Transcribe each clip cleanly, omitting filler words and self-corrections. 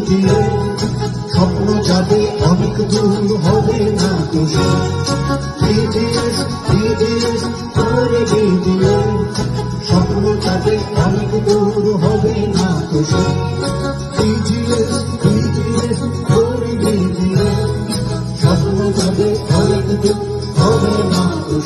দিয়ে স্বপ্ন যাবে অনেক দূর, হবে না তো বিদেশ বিদেশ করে দিয়ে স্বপ্ন যাবে অনেক দূর, হবে না তো বিদেশ বিদেশ করে দিয়ে স্বপ্ন যাবে অনেক দূর, হবে না তো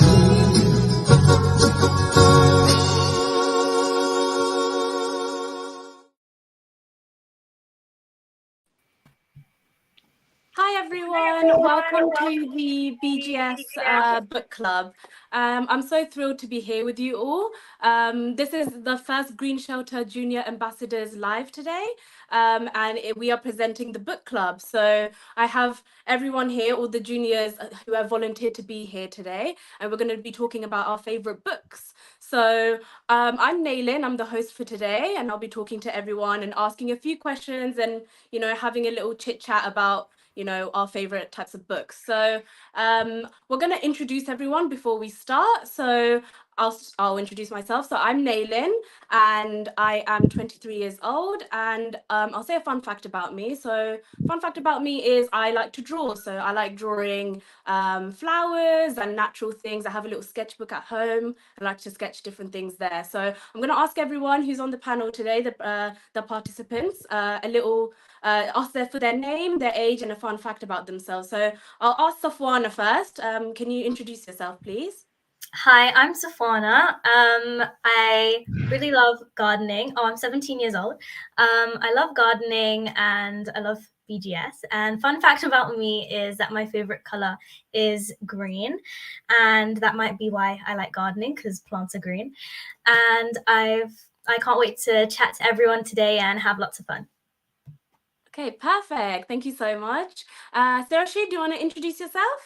Hi everyone, welcome to the BGS book club. I'm so thrilled to be here with you all. This is the first Green Shelter Junior Ambassadors live today, and we are presenting the book club. So I have everyone here, all the juniors who have volunteered to be here today, and we're going to be talking about our favorite books. So I'm Naylin, I'm the host for today, and I'll be talking to everyone and asking a few questions and, you know, having a little chit chat about, you know, our favorite types of books. So we're going to introduce everyone before we start. So I'll introduce myself. So I'm Naylin and I am 23 years old, and I'll say a fun fact about me. So fun fact about me is I like to draw. So I like drawing flowers and natural things. I have a little sketchbook at home. I like to sketch different things there. So I'm going to ask everyone who's on the panel today, the participants, a little ask for their name, their age, and a fun fact about themselves. So I'll ask Safwana first. Can you introduce yourself, please? Hi, I'm Safwana. I really love gardening. Oh, I'm 17 years old. I love gardening and I love BGS. And fun fact about me is that my favorite color is green, and that might be why I like gardening, because plants are green. And I can't wait to chat to everyone today and have lots of fun. Okay, perfect. Thank you so much. Sarashi, do you want to introduce yourself?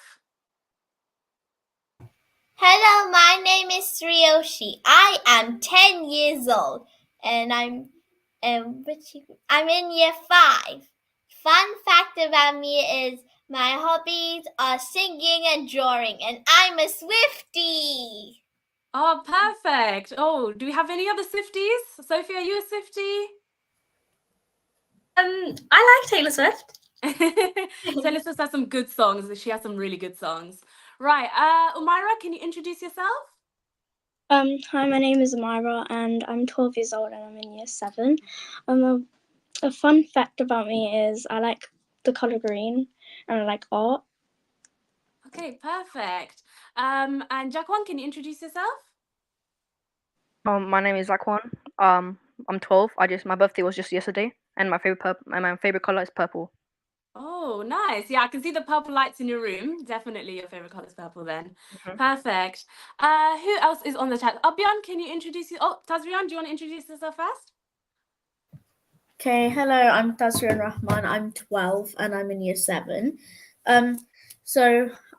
Hello, my name is Ryoshi. I am 10 years old and I'm in year 5. Fun fact about me is my hobbies are singing and drawing, and I'm a Swiftie. Oh, perfect. Oh, do we have any other Swifties? Sophie, are you a Swiftie? I like Taylor Swift. Taylor Swift has some good songs. She has some really good songs. Right. Umaira, can you introduce yourself? Hi, my name is Amira and I'm 12 years old and I'm in year 7. A fun fact about me is I like the color green and I like art. Okay, perfect. And Jaquan, can you introduce yourself? My name is Zakwan. I'm 12. My birthday was just yesterday, and my favorite color is purple. Oh, nice. Yeah, I can see the purple lights in your room. Definitely your favorite color is purple then. Perfect. Who else is on the chat? Abyan, can you introduce you? Oh, Tazrian, do you want to introduce yourself first? Okay, hello, I'm Tazrian Rahman. I'm 12 and I'm in year 7.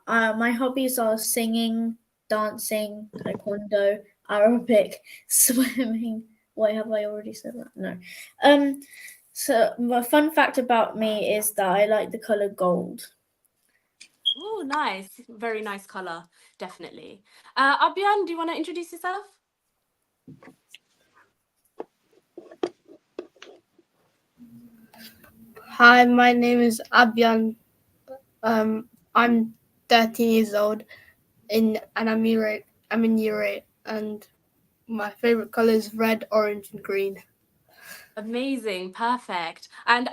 My hobbies are singing, dancing, taekwondo, Arabic, swimming. Wait, have I already said that? No. So my fun fact about me is that I like the color gold. Oh, nice. Very nice color, definitely. Abyan, do you want to introduce yourself? Hi, my name is Abyan. I'm 13 years old, and I'm in year 8, and my favorite color is red, orange, and green. Amazing, perfect. And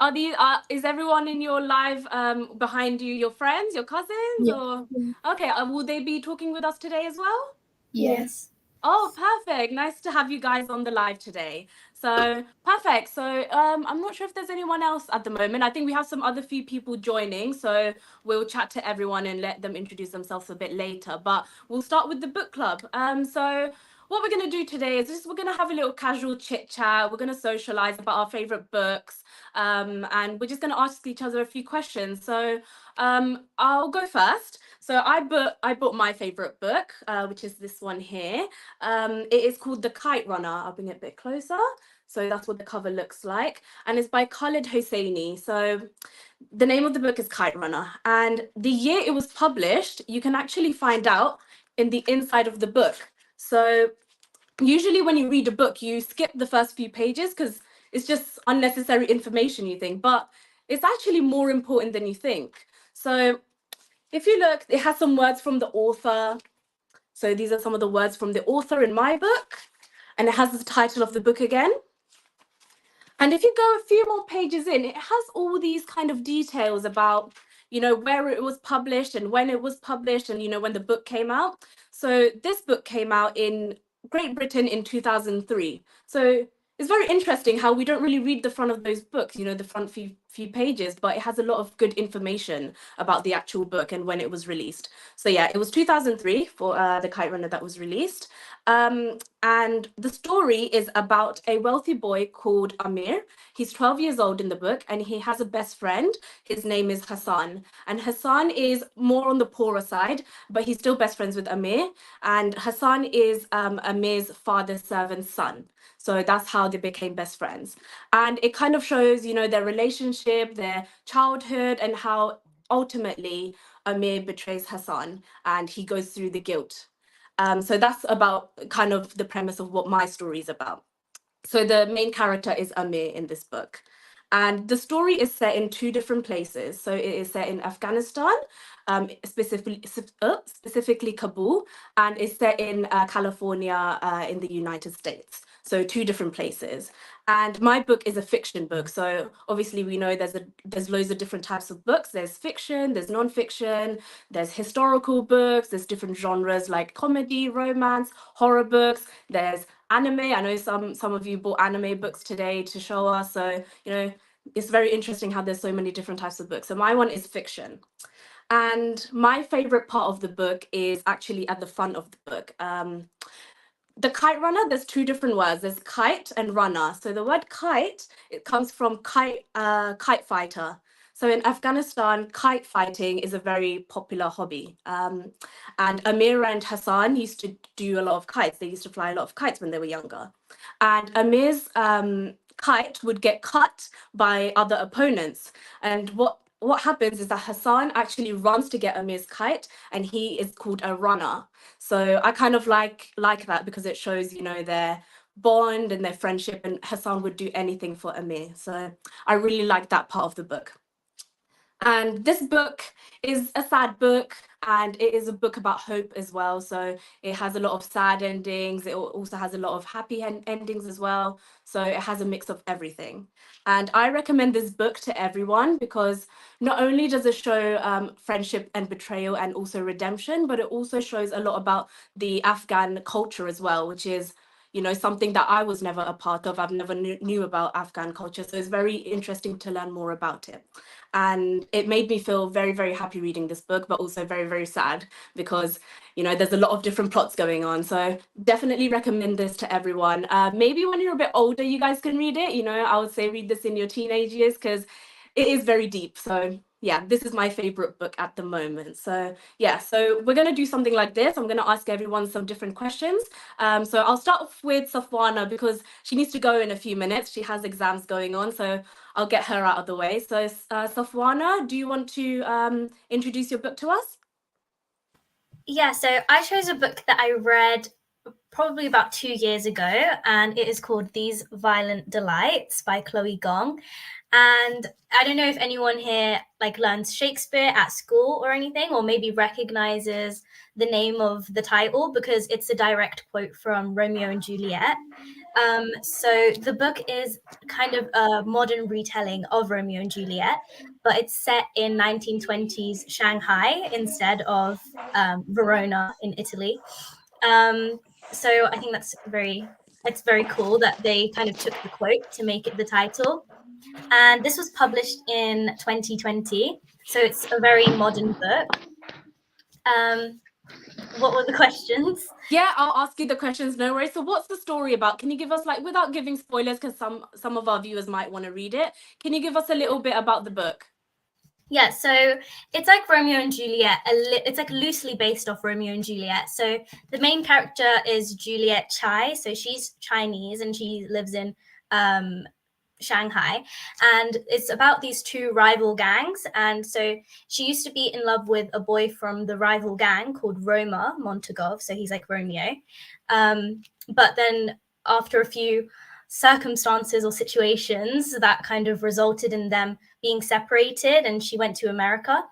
is everyone in your live behind you your friends, your cousins? Yeah. Or okay, will they be talking with us today as well? Yes. Oh, perfect. Nice to have you guys on the live today. So perfect. So I'm not sure if there's anyone else at the moment. I think we have some other few people joining, so we'll chat to everyone and let them introduce themselves a bit later. But we'll start with the book club. So what we're going to do today is we're going to have a little casual chit chat. We're going to socialize about our favorite books, and we're just going to ask each other a few questions. So I'll go first. So I bought my favorite book, which is this one here. It is called The Kite Runner. I'll bring it a bit closer. So that's what the cover looks like. And it's by Khaled Hosseini. So the name of the book is Kite Runner. And the year it was published, you can actually find out in the inside of the book. So usually when you read a book, you skip the first few pages because it's just unnecessary information, you think. But it's actually more important than you think. So if you look, it has some words from the author. So these are some of the words from the author in my book, and it has the title of the book again. And if you go a few more pages in, it has all these kind of details about, you know, where it was published and when it was published and, you know, when the book came out. So this book came out in Great Britain in 2003. So it's very interesting how we don't really read the front of those books, you know, the front few pages, but it has a lot of good information about the actual book and when it was released. So yeah, it was 2003 for The Kite Runner that was released. And the story is about a wealthy boy called Amir. He's 12 years old in the book, and he has a best friend. His name is Hassan. And Hassan is more on the poorer side, but he's still best friends with Amir. And Hassan is Amir's father's servant's son. So that's how they became best friends. And it kind of shows, you know, their relationship, their childhood, and how ultimately Amir betrays Hassan and he goes through the guilt. So that's about kind of the premise of what my story is about. So the main character is Amir in this book. And the story is set in two different places. So it is set in Afghanistan, specifically Kabul, and it's set in California in the United States. So two different places. And my book is a fiction book. So obviously we know there's loads of different types of books. There's fiction, there's non-fiction, there's historical books, there's different genres like comedy, romance, horror books, there's anime. I know some of you bought anime books today to show us. So, you know, it's very interesting how there's so many different types of books. So my one is fiction. And my favorite part of the book is actually at the front of the book. The kite runner, there's two different words. There's kite and runner. So the word kite, it comes from kite fighter. So in Afghanistan, kite fighting is a very popular hobby. And Amir and Hassan used to do a lot of kites. They used to fly a lot of kites when they were younger. And Amir's kite would get cut by other opponents. And what happens is that Hassan actually runs to get Amir's kite, and he is called a runner. So I kind of like that because it shows, you know, their bond and their friendship, and Hassan would do anything for Amir. So I really like that part of the book. And this book is a sad book, and it is a book about hope as well. So it has a lot of sad endings. It also has a lot of happy endings as well. So it has a mix of everything. And I recommend this book to everyone because not only does it show friendship and betrayal and also redemption, but it also shows a lot about the Afghan culture as well, which is, you know, something that I was never a part of. I've never knew about Afghan culture. So it's very interesting to learn more about it. And it made me feel very, very happy reading this book, but also very, very sad because, you know, there's a lot of different plots going on. So definitely recommend this to everyone. Maybe when you're a bit older, you guys can read it. You know, I would say read this in your teenage years because it is very deep. So yeah, this is my favorite book at the moment. So yeah, so we're going to do something like this. I'm going to ask everyone some different questions. So I'll start off with Safwana because she needs to go in a few minutes. She has exams going on, so I'll get her out of the way. So Safwana, do you want to introduce your book to us? Yeah, so I chose a book that I read probably about 2 years ago, and it is called These Violent Delights by Chloe Gong. And I don't know if anyone here like learns Shakespeare at school or anything, or maybe recognizes the name of the title because it's a direct quote from Romeo and Juliet. So the book is kind of a modern retelling of Romeo and Juliet, but it's set in 1920s Shanghai instead of Verona in Italy. So I think it's very cool that they kind of took the quote to make it the title. And this was published in 2020, so it's a very modern book. What were the questions? Yeah, I'll ask you the questions, no worries. So what's the story about? Can you give us, like, without giving spoilers, because some of our viewers might want to read it, can you give us a little bit about the book? Yeah, so it's like Romeo and Juliet. It's like loosely based off Romeo and Juliet. So the main character is Juliet Chai. So she's Chinese and she lives in Shanghai, and it's about these two rival gangs. And so she used to be in love with a boy from the rival gang called Roma Montagov, so he's like Romeo. But then after a few circumstances or situations that kind of resulted in them being separated, and she went to America.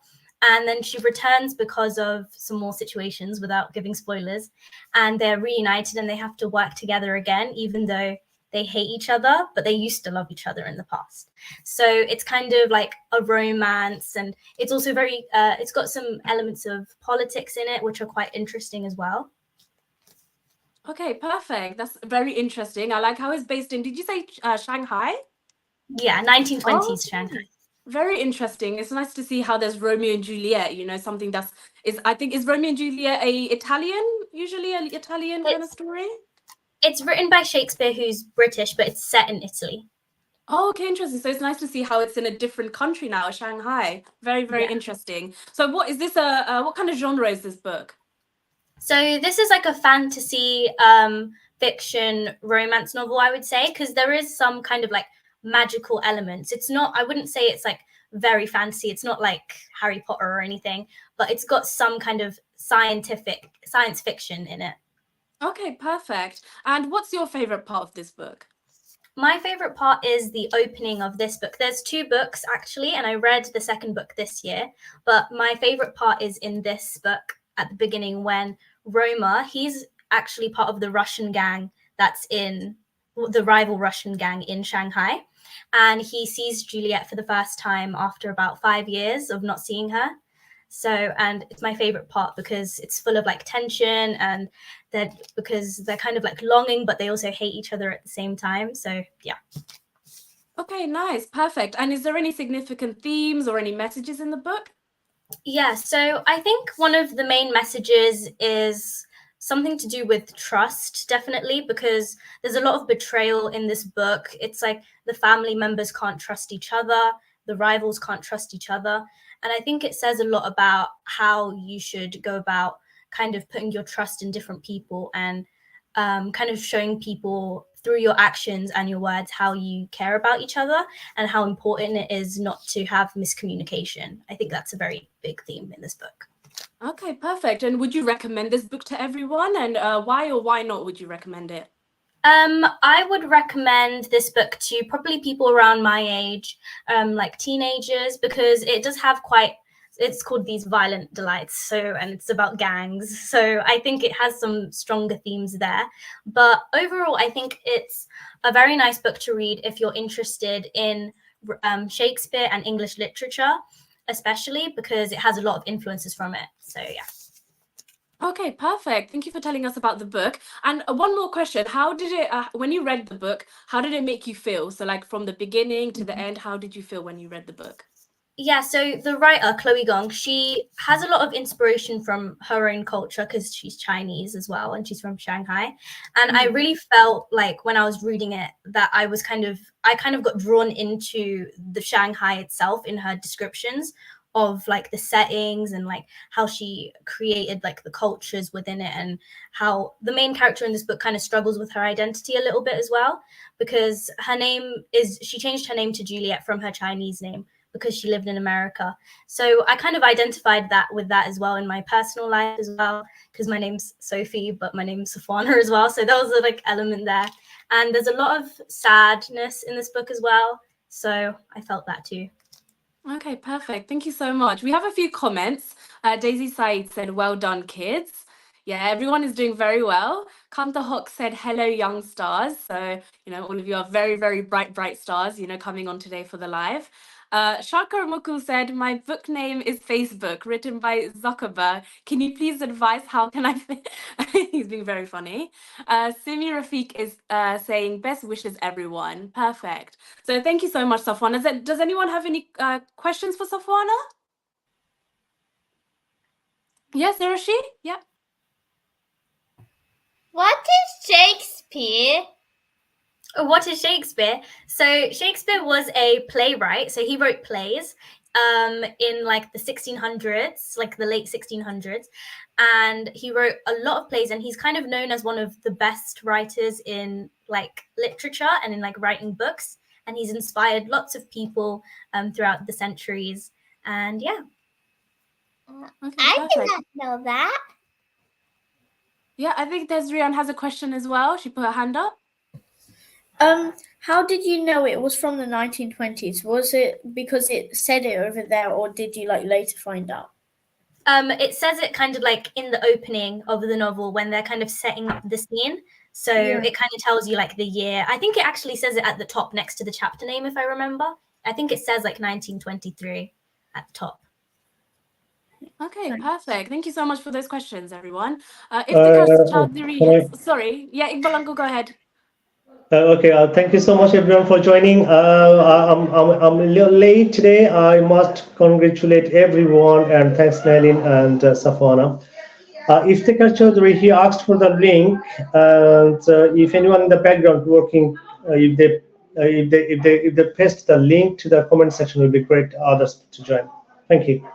And then she returns because of some more situations, without giving spoilers, and they're reunited and they have to work together again, even though they hate each other, but they used to love each other in the past. So it's kind of like a romance, and it's also very, it's got some elements of politics in it, which are quite interesting as well. Okay, perfect. That's very interesting. I like how it's based in, did you say Shanghai? Yeah, 1920s Oh, Shanghai. very interesting. It's nice to see how there's Romeo and Juliet, you know, something that's I think is Romeo and Juliet usually an Italian kind of story? It's written by Shakespeare, who's British, but it's set in Italy. Oh, okay, interesting. So it's nice to see how it's in a different country now, Shanghai. Very, very interesting. So what is this what kind of genre is this book? So this is like a fantasy fiction romance novel, I would say, because there is some kind of like magical elements. It's not, I wouldn't say it's like very fantasy. It's not like Harry Potter or anything, but it's got some kind of science fiction in it. Okay, perfect. And what's your favorite part of this book? My favorite part is the opening of this book. There's 2 books actually, and I read the second book this year, but my favorite part is in this book at the beginning, when Roma, he's actually part of the Russian gang that's in the rival Russian gang in Shanghai. And he sees Juliet for the first time after about 5 years of not seeing her. So, and it's my favorite part because it's full of like tension, and because they're kind of like longing, but they also hate each other at the same time. So, yeah. Okay, nice, perfect. And is there any significant themes or any messages in the book? Yeah, so I think one of the main messages is something to do with trust, definitely, because there's a lot of betrayal in this book. It's like the family members can't trust each other, the rivals can't trust each other. And I think it says a lot about how you should go about kind of putting your trust in different people, and kind of showing people through your actions and your words how you care about each other, and how important it is not to have miscommunication. I think that's a very big theme in this book. Okay, perfect. And would you recommend this book to everyone? And why or why not would you recommend it? I would recommend this book to probably people around my age, like teenagers, because it does have it's called These Violent Delights. So, and it's about gangs. So I think it has some stronger themes there. But overall, I think it's a very nice book to read if you're interested in Shakespeare and English literature, especially because it has a lot of influences from it. So, yeah. Okay, perfect. Thank you for telling us about the book. And one more question. How did it, when you read the book, how did it make you feel? So like from the beginning to the end, how did you feel when you read the book? Yeah, so the writer, Chloe Gong, she has a lot of inspiration from her own culture because she's Chinese as well, and she's from Shanghai. And I really felt like when I was reading it that I kind of got drawn into the Shanghai itself in her descriptions of like the settings, and like how she created like the cultures within it, and how the main character in this book kind of struggles with her identity a little bit as well, because she changed her name to Juliet from her Chinese name because she lived in America. So I kind of identified with that as well in my personal life as well, because my name's Sophie, but my name's Safwana as well. So that was a like element there. And there's a lot of sadness in this book as well. So I felt that too. Okay, perfect. Thank you so much. We have a few comments. Daisy Said said, well done, kids. Yeah, everyone is doing very well. Kanta Hawk said, hello, young stars. So, you know, all of you are very, very bright stars, you know, coming on today for the live. Shakar Mukul said, my book name is Facebook, written by Zuckerberg. Can you please advise how can I... He's being very funny. Simi Rafiq is saying, best wishes, everyone. Perfect. So thank you so much, Safwana. Does anyone have any questions for Safwana? Yes, Hiroshi? Yeah. What is Shakespeare? What is Shakespeare? So Shakespeare was a playwright. So he wrote plays in like the 1600s, like the late 1600s. And he wrote a lot of plays, and he's kind of known as one of the best writers in like literature and in like writing books. And he's inspired lots of people throughout the centuries. And yeah. Okay, I did perfect. not know that. Yeah, I think Desrian has a question as well. She put her hand up. How did you know it was from the 1920s? Was it because it said it over there, or did you like later find out? It says it kind of like in the opening of the novel when they're kind of setting up the scene. So Yeah. it kind of tells you like the year. I think it actually says it at the top next to the chapter name, if I remember. I think it says like 1923 at the top. Okay, Thanks. perfect. Thank you so much for those questions, everyone. Iftikhar Chaudhary, Can I- sorry. Yeah, Iqbal Uncle, go ahead. Okay, thank you so much everyone for joining. I'm a little late today. I must congratulate everyone and thanks Nalin and Safwana. Iftikhar Chaudhary, he asked for the link, and if anyone in the background working, if they paste the link to the comment section, it will be great others to join. Thank you.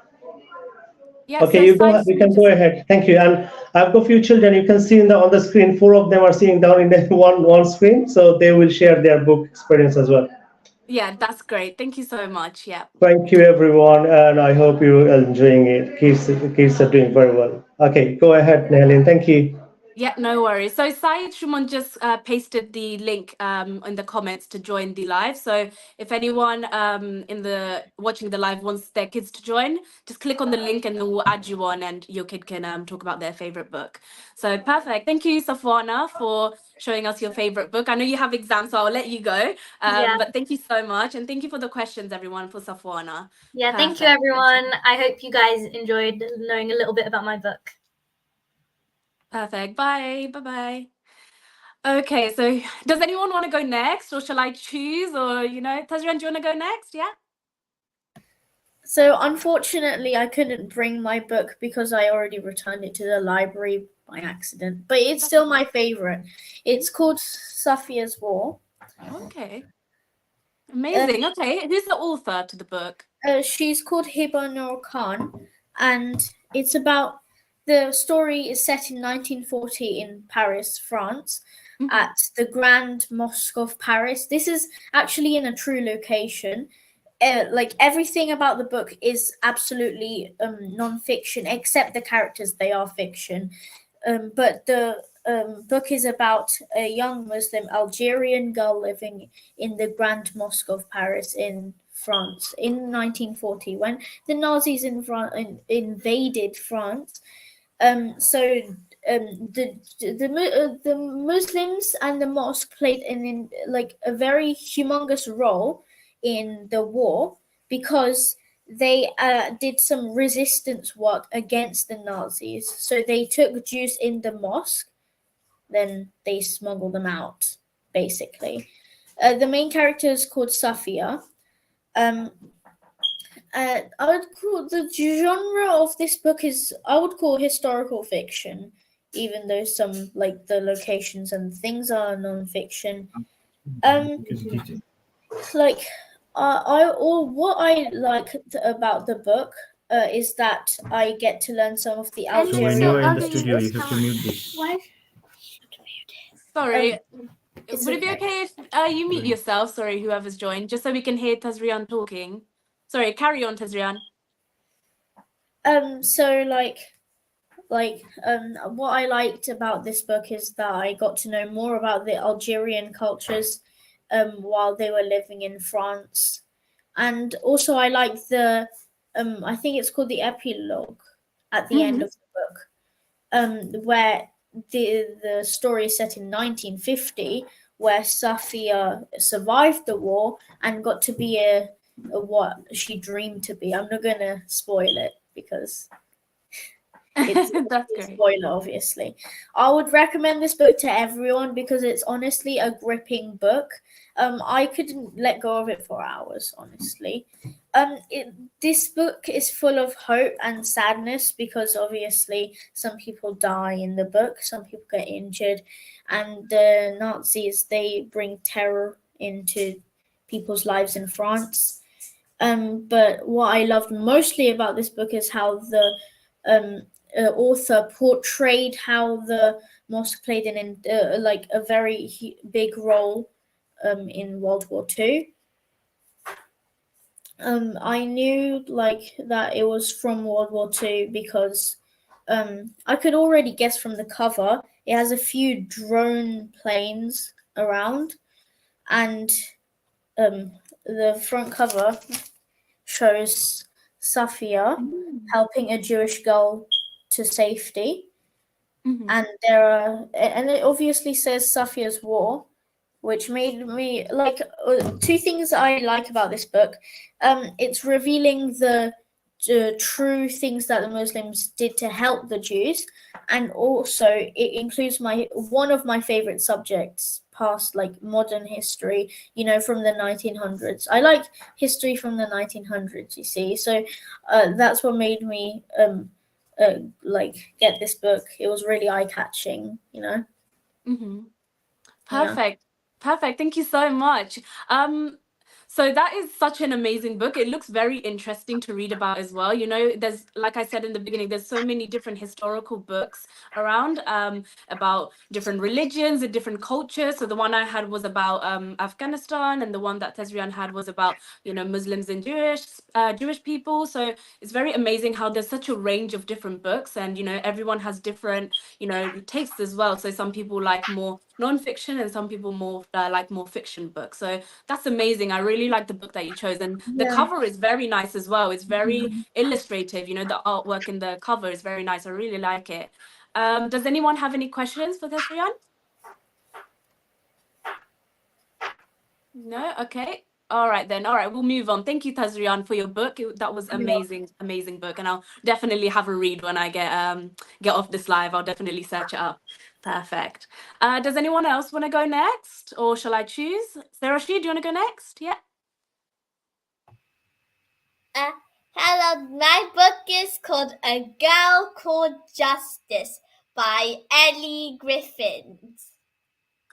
Yeah, Okay, so you go. Sai, You should we can go just ahead. Thank you. And I've got a few children. You can see on the screen. 4 of them are sitting down in the one screen, so they will share their book experience as well. Yeah, that's great. Thank you so much. Yeah. Thank you, everyone, and I hope you're enjoying it. Kids are doing very well. Okay, go ahead, Nalin. Thank you. Yeah, no worries. So Syed Shuman just pasted the link in the comments to join the live. So if anyone in the watching the live wants their kids to join, just click on the link and then we'll add you on, and your kid can talk about their favorite book. So perfect. Thank you, Safwana, for showing us your favorite book. I know you have exams, so I'll let you go. Yeah. But thank you so much, and thank you for the questions, everyone, for Safwana. Yeah, thank you, Perfect. everyone. I hope you guys enjoyed knowing a little bit about my book. Perfect. Bye. Bye-bye. Okay, so does anyone want to go next, or shall I choose? Or, Tazrian, do you want to go next? Yeah? So unfortunately, I couldn't bring my book because I already returned it to the library by accident. But it's still my favorite. It's called Safia's War. Okay. Amazing. Okay, who's the author to the book? She's called Hiba Noor Khan, and it's about the story is set in 1940 in Paris, France, at the Grand Mosque of Paris. This is actually in a true location. Like everything about the book is absolutely non-fiction, except the characters, they are fiction. But the book is about a young Muslim Algerian girl living in the Grand Mosque of Paris in France in 1940 when the Nazis invaded France. The Muslims and the mosque played a very humongous role in the war because they did some resistance work against the Nazis. So they took Jews in the mosque, then they smuggled them out, basically. The main character is called Safia. I would call the genre of this book I would call historical fiction, even though some like the locations and things are non-fiction. What I like about the book is that I get to learn some of the So when Algerian you are in the culture. studio, you have to mute this. Sorry. It's Would it be okay if you mute yourself? Sorry, whoever's joined, just so we can hear Tazrian talking. Sorry, carry on, Tazrian. What I liked about this book is that I got to know more about the Algerian cultures while they were living in France. And also I like the I think it's called the epilogue at the end of the book, where the story is set in 1950, where Safia survived the war and got to be what she dreamed to be. I'm not gonna spoil it because it's That's a great. spoiler, obviously. I would recommend this book to everyone because it's honestly a gripping book. I couldn't let go of it for hours, honestly. This book is full of hope and sadness because obviously some people die in the book, some people get injured, and the Nazis, they bring terror into people's lives in France. But what I loved mostly about this book is how the author portrayed how the mosque played a very big role in World War II. I knew that it was from World War II because I could already guess from the cover. It has a few drone planes around, and the front cover shows Safia helping a Jewish girl to safety. Mhm. And it obviously says Safia's War, which made me like two things I like about this book. It's revealing the true things that the Muslims did to help the Jews, and also it includes one of my favorite subjects, past like modern history. You know, from the 1900s. I like history from the 1900s. You see, so that's what made me like get this book. It was really eye catching. You know. Mhm. Yeah. Perfect. Perfect. Thank you so much. So that is such an amazing book. It looks very interesting to read about as well. You know, there's, like I said in the beginning, there's so many different historical books around about different religions and different cultures. So the one I had was about Afghanistan, and the one that Tezrian had was about, you know, Muslims and Jewish people. So it's very amazing how there's such a range of different books, and you know, everyone has different, you know, tastes as well. So some people like more non-fiction, and some people more like more fiction books. So that's amazing. I really like the book that you chose, and the Yeah. cover is very nice as well. It's very illustrative. You know, the artwork in the cover is very nice. I really like it. Does anyone have any questions for Tezrian? No? Okay. All right then. All right, we'll move on. Thank you, Tazrian, for your book. That was amazing, amazing book, and I'll definitely have a read when I get off this live. I'll definitely search it up. Perfect. Does anyone else want to go next, or shall I choose? Sarah, do you want to go next? Yeah. Hello, my book is called A Girl Called Justice by Ellie Griffiths.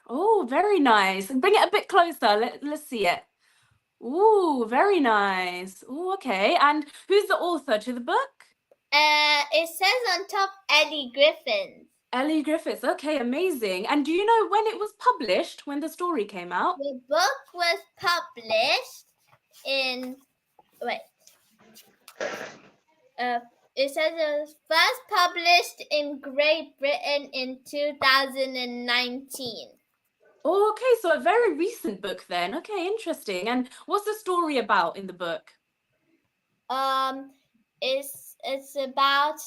Oh, very nice. Bring it a bit closer. Let's see it. Ooh, very nice. Ooh, okay. And who's the author to the book? It says on top Ellie Griffiths. Ellie Griffiths. Okay, amazing. And do you know when it was published, when the story came out? The book was published in it says it was first published in Great Britain in 2019. Oh, okay, so a very recent book then. Okay, interesting. And what's the story about in the book? It's about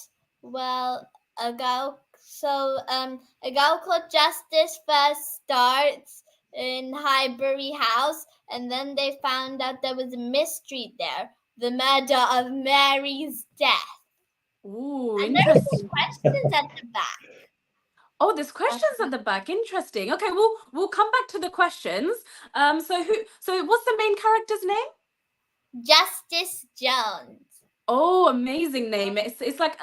a girl. So a girl called Justice first starts in Highbury House, and then they found out there was a mystery there, the murder of Mary's death. Ooh, And there's interesting. some questions at the back. Oh, there's questions at the back. Interesting. Okay, we'll come back to the questions. So what's the main character's name? Justice Jones. Oh, amazing name. It's like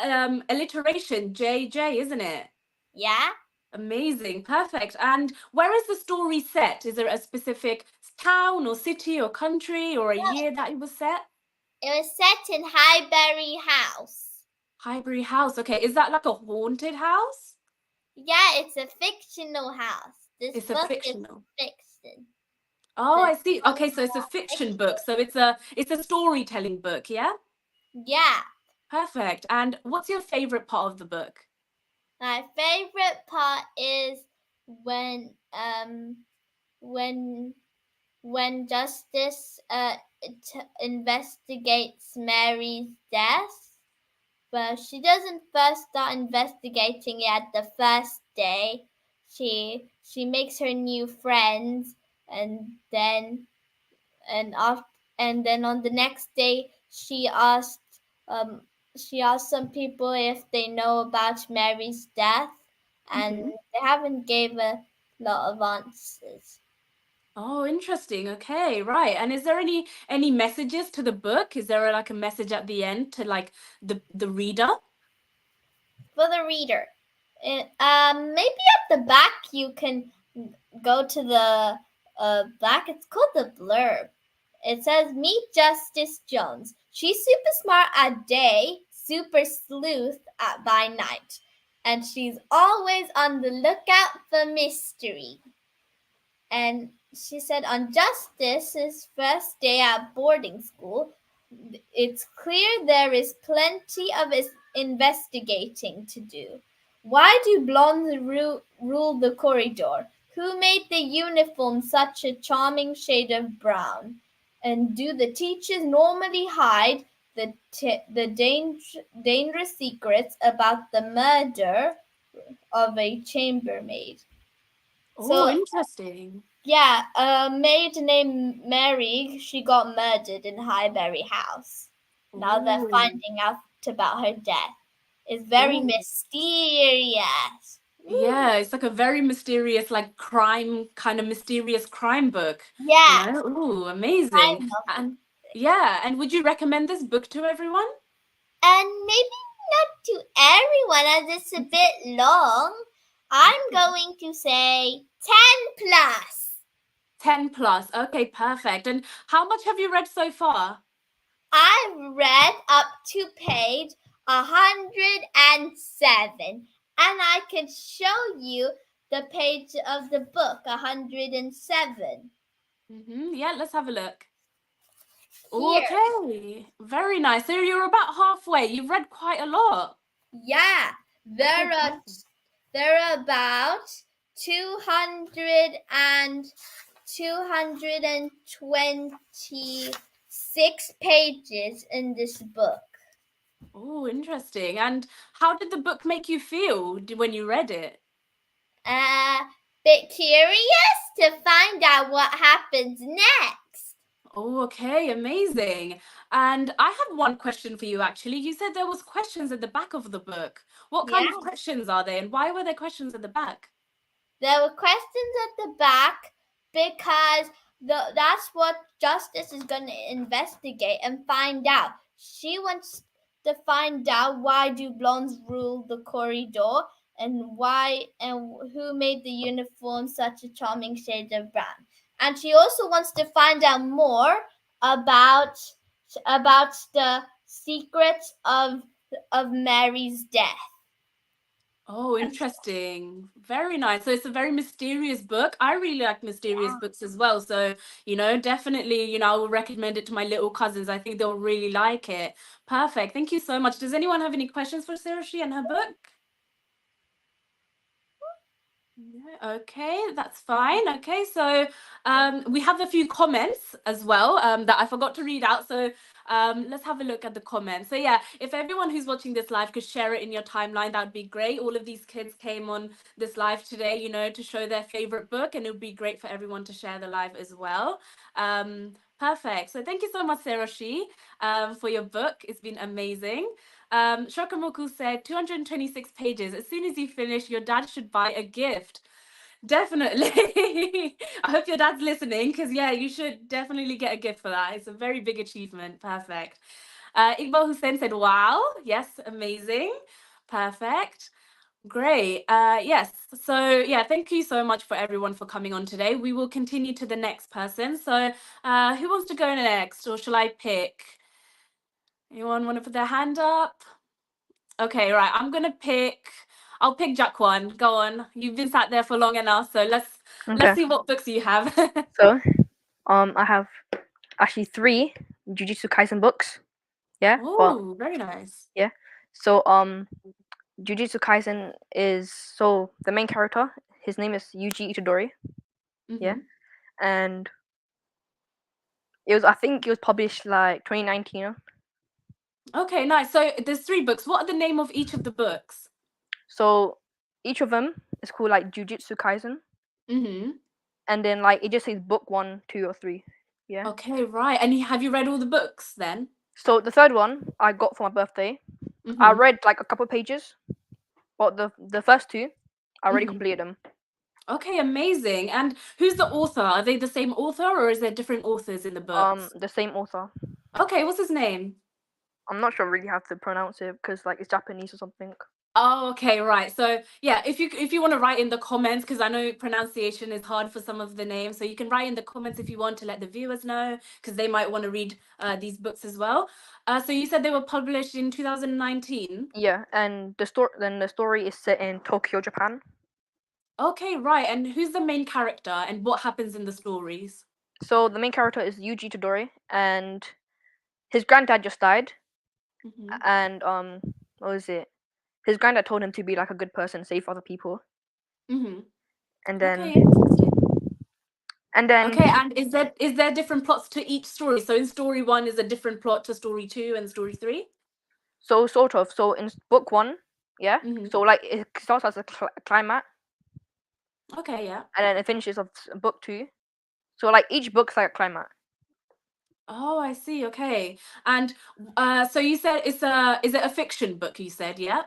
alliteration, JJ, isn't it? Yeah. Amazing. Perfect. And where is the story set? Is there a specific town or city or country or a year that it was set? It was set in Highbury House. Highbury House. Okay. Is that like a haunted house? Yeah, it's a fictional house. This It's a book fictional. is fiction. Oh, I see. Okay, so it's a fiction book. So it's a storytelling book, yeah? Yeah. Perfect. And what's your favorite part of the book? My favorite part is when Justice investigates Mary's death. But she doesn't first start investigating it at the first day. She makes her new friends, and then on the next day she asked some people if they know about Mary's death, and they haven't gave a lot of answers. Oh, interesting. Okay, right. And is there any messages to the book? Is there like a message at the end to like the reader? For the reader, maybe at the back you can go to the back. It's called the blurb. It says, "Meet Justice Jones. She's super smart at day, super sleuth by night, and she's always on the lookout for mystery." And she said, on Justice's first day at boarding school, it's clear there is plenty of investigating to do. Why do blondes rule the corridor? Who made the uniform such a charming shade of brown? And do the teachers normally hide the dangerous secrets about the murder of a chambermaid? Oh, interesting. Yeah, a maid named Mary, she got murdered in Highbury House. Now they're Ooh. finding out about her death. It's very Ooh. mysterious. Yeah, it's like a very mysterious, like crime, kind of mysterious crime book. Yeah. You know? Ooh, amazing. And yeah, and would you recommend this book to everyone? And maybe not to everyone as it's a bit long. I'm going to say 10 plus. 10 plus. Okay, perfect. And how much have you read so far? I've read up to page 107, and I can show you the page of the book 107. Yeah, let's have a look. Here. Okay, very nice. So you're about halfway. You've read quite a lot. Yeah, there are about 226 pages in this book. Oh, interesting. And how did the book make you feel when you read it? Bit curious to find out what happens next. Oh, okay, amazing. And I have one question for you, actually. You said there was questions at the back of the book. What kind of questions are they, and why were there questions at the back? There were questions at the back because that's what Justice is going to investigate and find out. She wants to find out why do blondes rule the corridor, and who made the uniform such a charming shade of brown. And she also wants to find out more about the secrets of Mary's death. Oh, interesting. Very nice. So it's a very mysterious book. I really like mysterious books as well. So, definitely, I will recommend it to my little cousins. I think they'll really like it. Perfect. Thank you so much. Does anyone have any questions for Siroshi and her book? Yeah, okay, that's fine. Okay, so we have a few comments as well that I forgot to read out. So let's have a look at the comments. So yeah, if everyone who's watching this live could share it in your timeline, that would be great. All of these kids came on this live today, to show their favorite book, and it would be great for everyone to share the live as well. Perfect. So thank you so much, Siroshi, for your book. It's been amazing. Shokamoku said 226 pages. As soon as you finish, your dad should buy a gift. Definitely. I hope your dad's listening, because yeah, you should definitely get a gift for that. It's a very big achievement. Perfect. Iqbal Hussein said, wow. Yes, amazing. Perfect. Great. Yes. So yeah, thank you so much for everyone for coming on today. We will continue to the next person. So who wants to go next, or shall I pick? Anyone want to put their hand up? Okay, right. I'll pick Jaquan. Go on. You've been sat there for long enough, so let's see what books you have. So, I have actually 3 Jujutsu Kaisen books. Yeah. Oh, very nice. Yeah. So, Jujutsu Kaisen is the main character. His name is Yuji Itadori. Yeah. And I think it was published like 2019. Okay, nice. So there's 3 books. What are the name of each of the books? So each of them is called like Jujutsu Kaisen. And then like it just says book 1, 2, or 3. Yeah. Okay, right. And have you read all the books then? So the third one I got for my birthday. I read like a couple pages, but the first 2 I already completed them. Okay, amazing. And who's the author? Are they the same author, or is there different authors in the books? The same author. Okay, what's his name? I'm not sure really how to pronounce it because like it's Japanese or something. Oh, okay, right. So yeah, if you want to write in the comments, because I know pronunciation is hard for some of the names, so you can write in the comments if you want to let the viewers know, because they might want to read these books as well. So you said they were published in 2019. Yeah, and the story is set in Tokyo, Japan. Okay, right. And who's the main character, and what happens in the stories? So the main character is Yuji Itadori, and his granddad just died. And what was it? His granddad told him to be like a good person, save other people. And then Okay, interesting. and then Okay, and is there different plots to each story? So in story 1 is a different plot to story 2 and story 3? so sort of. So in book 1, yeah. Mhm. So like it starts as a climax, Okay, yeah. and then it finishes of book 2. So like each book's like a climax. Oh, I see. Okay. And so you said is it a fiction book, you said, yeah?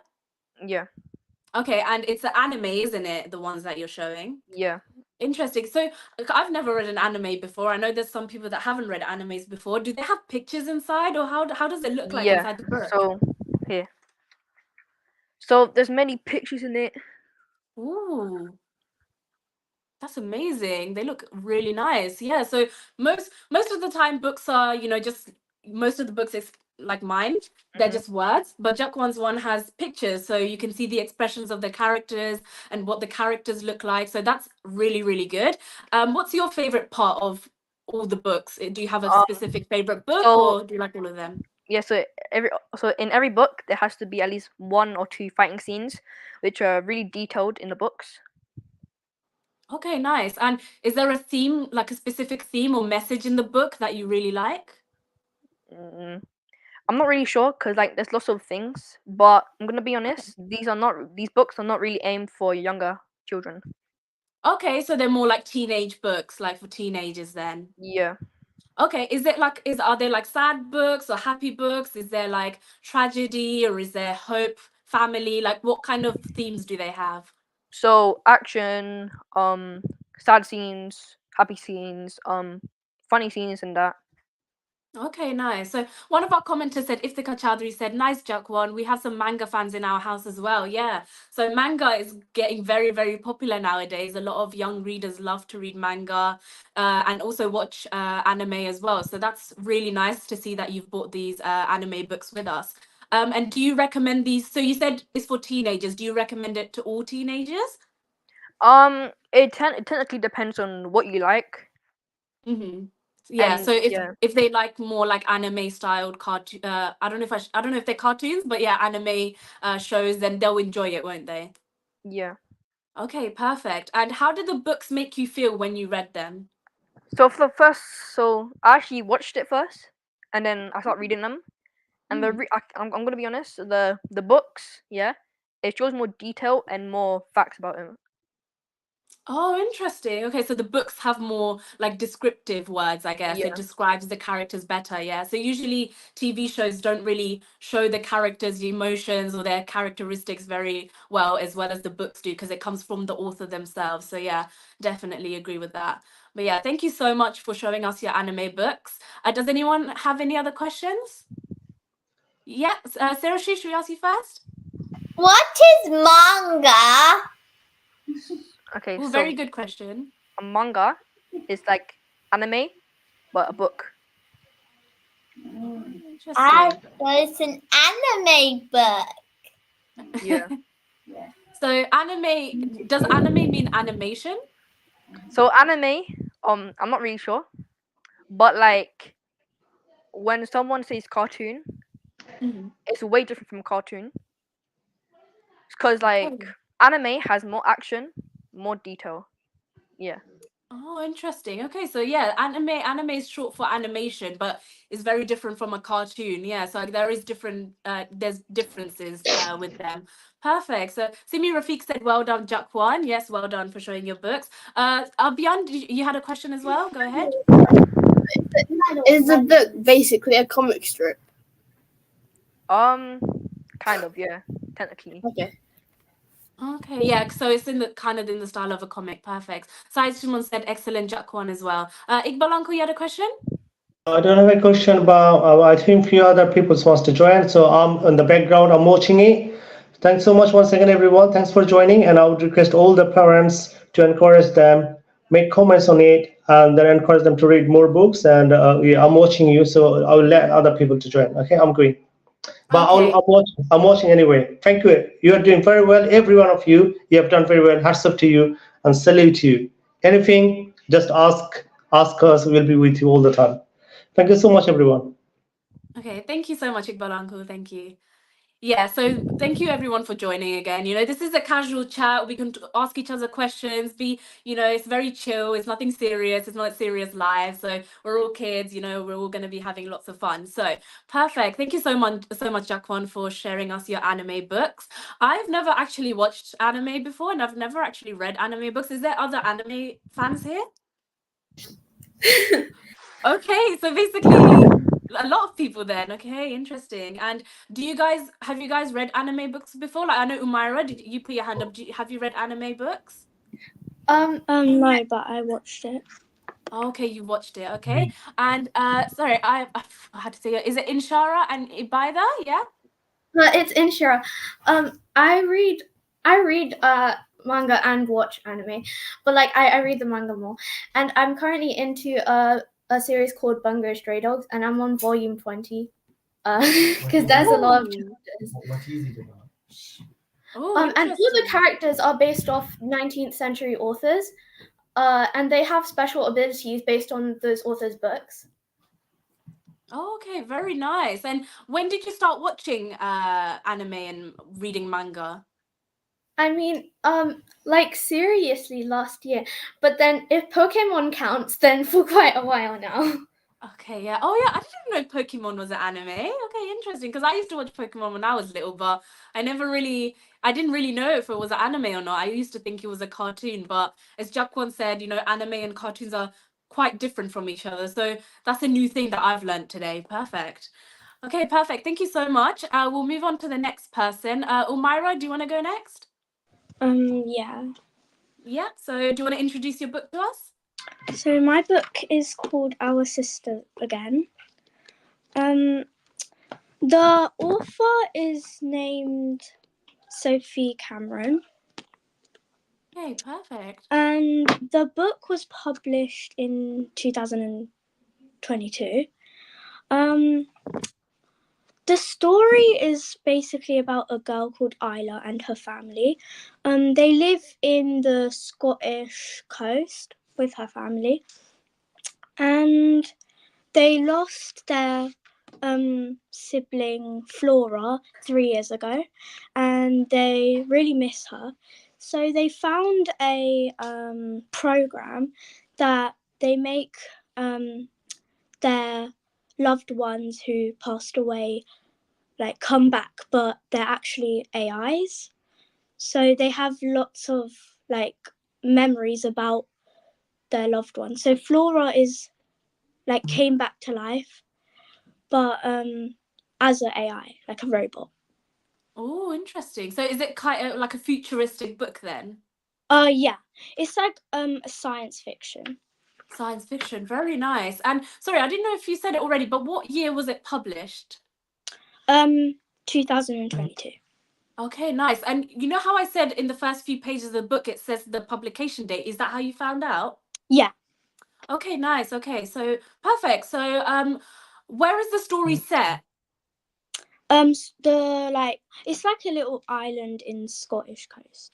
Yeah. Okay, and it's an anime, isn't it? The ones that you're showing. Yeah. Interesting. So like, I've never read an anime before. I know there's some people that haven't read animes before. Do they have pictures inside, or how does it look like Yeah. inside the book? So here. So there's many pictures in it. Ooh, that's amazing. They look really nice. Yeah. So most of the time books are, just most of the books is like mine. They're Mhm. just words, but Jackwan's one has pictures, so you can see the expressions of the characters and what the characters look like. So that's really, really good. What's your favorite part of all the books? Do you have a Um, specific favorite book, so or do you like all of them? yeah, so in every book there has to be at least 1 or 2 fighting scenes, which are really detailed in the books. Okay, nice. And is there a theme, like a specific theme or message in the book that you really like? Mm, I'm not really sure because like there's lots of things, but I'm gonna be honest. These books are not really aimed for younger children. Okay, so they're more like teenage books, like for teenagers then. Yeah. Okay, are there like sad books or happy books? Is there like tragedy or is there hope, family? Like what kind of themes do they have? So action, sad scenes, happy scenes, funny scenes, and that. Okay, nice. So one of our commenters said, Iftika Chowdhury said, nice Jakwan. We have some manga fans in our house as well. Yeah. So manga is getting very, very popular nowadays. A lot of young readers love to read manga and also watch anime as well. So that's really nice to see that you've bought these anime books with us. And do you recommend these? So you said it's for teenagers. Do you recommend it to all teenagers? It technically depends on what you like. Mm-hmm. Yeah, And so yeah, if they like more like anime styled cartoon, I don't know if I don't know if they're cartoons, but yeah, anime shows, then they'll enjoy it, won't they? yeah. Okay, perfect. And how did the books make you feel when you read them? So for the first, so I actually watched it first, and then I started reading them. And Mhm. I'm gonna be honest, the books, yeah, it shows more detail and more facts about him. Oh, interesting. Okay, so the books have more like descriptive words, I guess. It Yeah, describes the characters better, yeah. So usually TV shows don't really show the characters' emotions or their characteristics very well as the books do, because it comes from the author themselves. So yeah, definitely agree with that. But yeah, thank you so much for showing us your anime books. Does anyone have any other questions? Yeah, Sarah, should we ask you first? What is manga? okay, Oh, so very good question. a manga is like anime, but a book. Interesting. So it's an anime book. Yeah. So anime, does anime mean animation? So anime, I'm not really sure, but like when someone says cartoon, Mhm. it's way different from cartoon. Because like anime has more action, more detail. Yeah. Oh, interesting. Okay, so yeah, anime is short for animation, but it's very different from a cartoon. Yeah, so there is there's differences with them. Perfect. So Simi Rafiq said, well done, Jakwan. Yes, well done for showing your books. Abyan, you had a question as well? Go ahead. Is the book basically a comic strip? Kind of, yeah, technically. Okay. Okay, yeah, so it's in the style of a comic. Perfect. Sai Shimon said, excellent, Jakwan as well. Iqbal Uncle, you had a question? I don't have a question, but I think few other people wants to join. So I'm in the background. I'm watching it. Thanks so much once again, everyone. Thanks for joining. And I would request all the parents to encourage them, make comments on it, and then encourage them to read more books. And yeah, I'm watching you, so I will let other people to join. Okay, I'm going. But Okay. I'm watching anyway. Thank you. You are doing very well. Every one of you. You have done very well. Hats up to you and salute to you. Anything, just ask us. We'll be with you all the time. Thank you so much, everyone. Okay, thank you so much, Iqbal Uncle. Thank you. Yeah, so thank you everyone for joining again. This is a casual chat. We can ask each other questions, it's very chill. It's nothing serious. It's not a serious live. So we're all kids, we're all going to be having lots of fun. So perfect. Thank you so much, Jaquan, for sharing us your anime books. I've never actually watched anime before, and I've never actually read anime books. Is there other anime fans here? Okay, so basically a lot of people then. Okay, interesting. And have you guys read anime books before? Like I know Umaira, did you put your hand up? Have you read anime books? No, but I watched it. Okay, you watched it. Okay. And sorry, I had to say it. Is it Inshara and Ibaida? Yeah? But it's Inshira. I read manga and watch anime, but like I read the manga more. And I'm currently into a series called Bungo Stray Dogs, and I'm on volume 20. Because there's a lot of chapters. What is it about? Oh, And all the characters are based off 19th century authors. And they have special abilities based on those authors' books. Oh, okay, very nice. And when did you start watching anime and reading manga? I mean, like seriously last year. But then if Pokemon counts, then for quite a while now. Okay, yeah. Oh, yeah. I didn't know Pokemon was an anime. Okay, interesting. Because I used to watch Pokemon when I was little, but I didn't really know if it was an anime or not. I used to think it was a cartoon, but as Jaquan said, anime and cartoons are quite different from each other. So that's a new thing that I've learned today. Perfect. Okay, perfect. Thank you so much. We'll move on to the next person. Umaira, do you want to go next? Yeah. Yeah. So do you want to introduce your book to us? So my book is called Our Sister Again. The author is named Sophie Cameron. Okay, perfect. And the book was published in 2022. The story is basically about a girl called Isla and her family. They live in the Scottish coast with her family. And they lost their sibling Flora 3 years ago, and they really miss her. So they found a program that they make their loved ones who passed away like come back, but they're actually AIs. So they have lots of like memories about their loved ones. So Flora is like came back to life, but as an AI, like a robot. Oh, interesting. So is it kind of like a futuristic book then? Yeah, it's like a science fiction. Science fiction, very nice. And sorry, I didn't know if you said it already, but what year was it published? 2022. Okay, nice. And you know how I said in the first few pages of the book it says the publication date? Is that how you found out? Yeah. Okay, nice. Okay, so perfect. So where is the story set? It's like a little island in Scottish coast.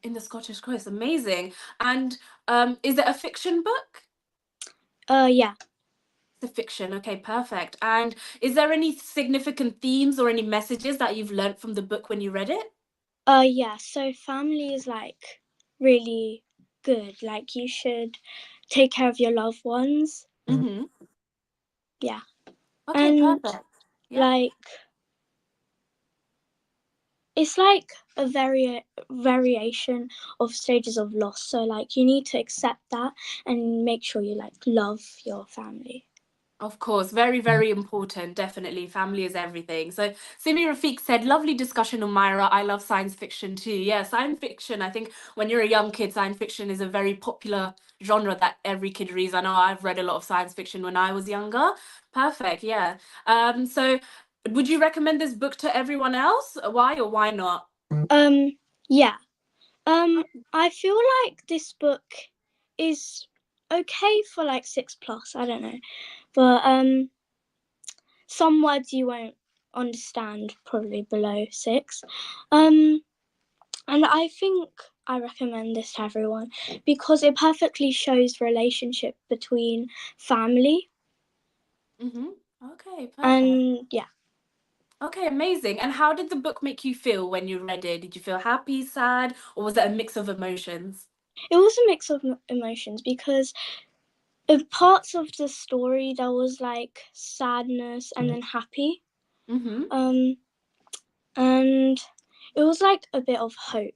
In the Scottish coast, amazing. And is it a fiction book? Yeah. It's a fiction. Okay, perfect. And is there any significant themes or any messages that you've learned from the book when you read it? Yeah. So family is like really good. Like you should take care of your loved ones. Mm-hmm. Yeah. Okay, and perfect. Yeah. like it's like a variation of stages of loss. So like you need to accept that and make sure you like love your family. Of course, very, very important. Definitely. Family is everything. So Simi Rafiq said, lovely discussion on Myra. I love science fiction too. Yeah, science fiction. I think when you're a young kid, science fiction is a very popular genre that every kid reads. I know I've read a lot of science fiction when I was younger. Perfect. Yeah. So would you recommend this book to everyone else? Why or why not? Yeah. I feel like this book is okay for like 6+. I don't know. But some words you won't understand probably below 6. And I think I recommend this to everyone because it perfectly shows relationship between family. Mm-hmm. Okay, perfect. And yeah. Okay, amazing. And how did the book make you feel when you read it? Did you feel happy, sad, or was it a mix of emotions? It was a mix of emotions because in parts of the story there was like sadness and then happy. Mm-hmm. And it was like a bit of hope.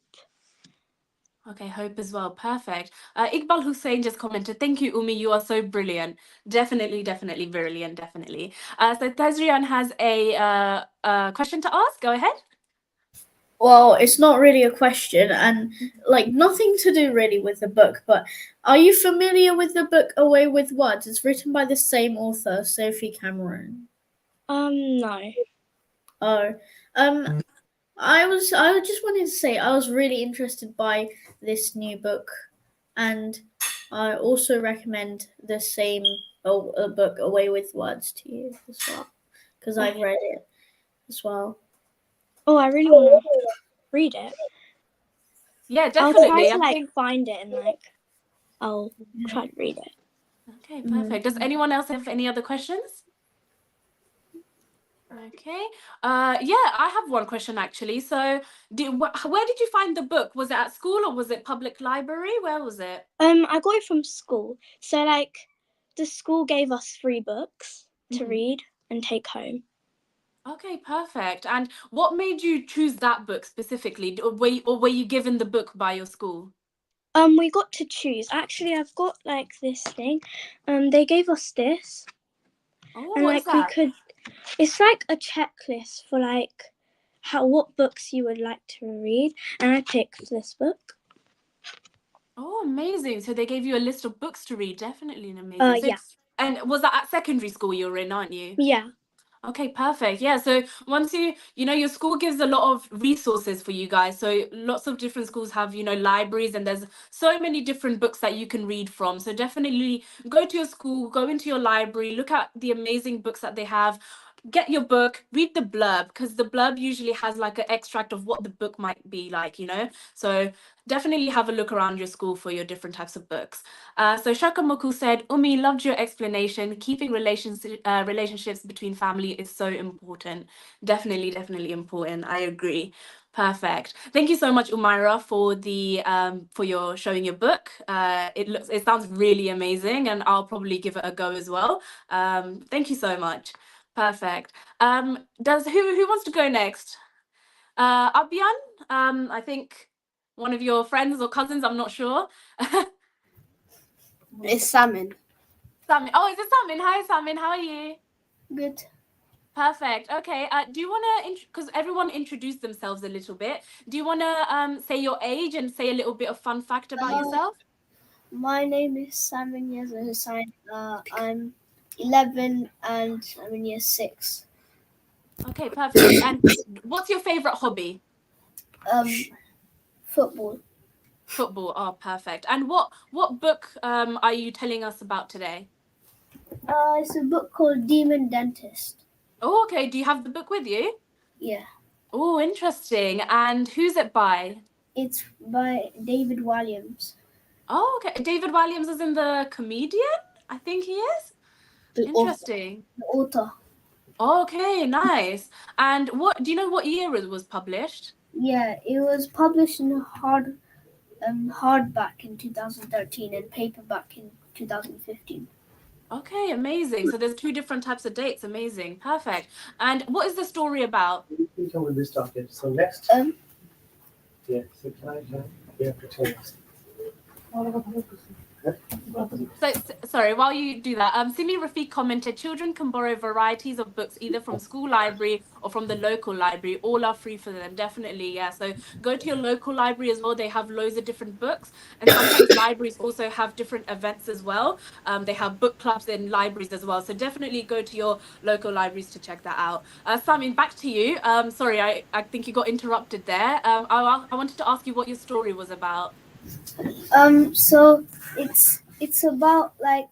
Okay, hope as well. Perfect. Iqbal Hussein just commented, thank you, Umi. You are so brilliant. Definitely, definitely brilliant. Definitely. So Tazrian has a question to ask. Go ahead. Well, it's not really a question and like nothing to do really with the book, but are you familiar with the book Away with Words? It's written by the same author, Sophie Cameron. No. Oh, I just wanted to say I was really interested by this new book, and I also recommend the same book Away with Words to you as well, because I've read it as well. Oh, I really want to read it. Yeah, I'll try definitely. to like find it and like I'll try to read it. Okay, perfect. Does anyone else have any other questions? Okay. Yeah, I have one question actually. So, where did you find the book? Was it at school or was it public library? Where was it? I got it from school. So like the school gave us 3 books to read and take home. Okay, perfect. And what made you choose that book specifically? Or were you given the book by your school? We got to choose. Actually, I've got like this thing. They gave us this. Oh, And what is like we that? could it's like a checklist for like what books you would like to read, and I picked this book. Oh, amazing. So they gave you a list of books to read. Definitely an amazing. Yeah. And was that at secondary school you were in, aren't you? Yeah. Okay, perfect. Yeah, so once your school gives a lot of resources for you guys. So lots of different schools have, libraries, and there's so many different books that you can read from. So definitely go to your school, go into your library, look at the amazing books that they have. Get your book, read the blurb, because the blurb usually has like an extract of what the book might be like, So definitely have a look around your school for your different types of books. So Shaka Mukul said, Umi, loved your explanation. Keeping relationships between family is so important. Definitely, definitely important. I agree. Perfect. Thank you so much, Umaira, for your showing your book. It sounds really amazing, and I'll probably give it a go as well. Thank you so much. Perfect. Who wants to go next? Abyan, I think one of your friends or cousins, I'm not sure. It's Salmon. Samin. Oh, is it Samin? Hi, Samin. How are you? Good. Perfect. Okay. Do you want to, because everyone introduced themselves a little bit, do you want to say your age and say a little bit of fun fact about yourself? My name is Salmon Yeza Hussain. I'm 11 and I'm in year 6. Okay, perfect. And what's your favorite hobby? Football. Football. Oh, perfect. And what book are you telling us about today? It's a book called Demon Dentist. Oh, okay. Do you have the book with you? Yeah. Oh, interesting. And who's it by? It's by David Walliams. Oh, okay. David Walliams is in the comedian? I think he is. Interesting. The author. Okay, nice. And do you know what year it was published? Yeah, it was published in hardback in 2013 and paperback in 2015. Okay, amazing. So there's 2 different types of dates. Amazing. Perfect. And what is the story about? We can be started. So next. Yeah. So can I? We have to tell us. So, sorry, while you do that, Simi Rafiq commented, children can borrow varieties of books either from school library or from the local library. All are free for them, definitely, yeah. So go to your local library as well. They have loads of different books. And sometimes libraries also have different events as well. They have book clubs in libraries as well. So definitely go to your local libraries to check that out. Samin, back to you. Sorry, I think you got interrupted there. I wanted to ask you what your story was about. So it's about like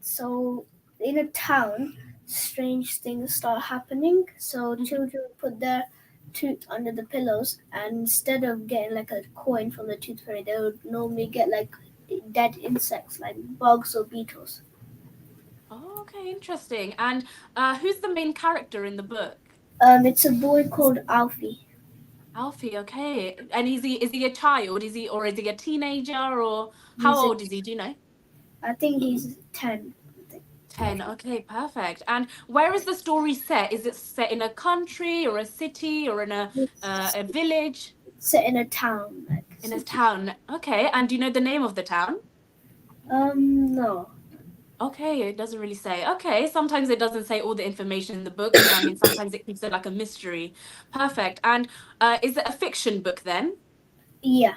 so in a town strange things start happening. So children put their tooth under the pillows, and instead of getting like a coin from the tooth fairy, they would normally get like dead insects like bugs or beetles. Oh, okay, interesting. And who's the main character in the book? It's a boy called Alfie. Alfie, okay. And is he a child? Is he a teenager, or how He's a- old is he? Do you know? I think he's 10. 10. Okay, perfect. And where is the story set? Is it set in a country or a city or in a village? Set in a town. In a town. Okay. And do you know the name of the town? No. Okay, it doesn't really say. Okay, sometimes it doesn't say all the information in the book. I mean, sometimes it keeps it like a mystery. Perfect. And is it a fiction book then? Yeah.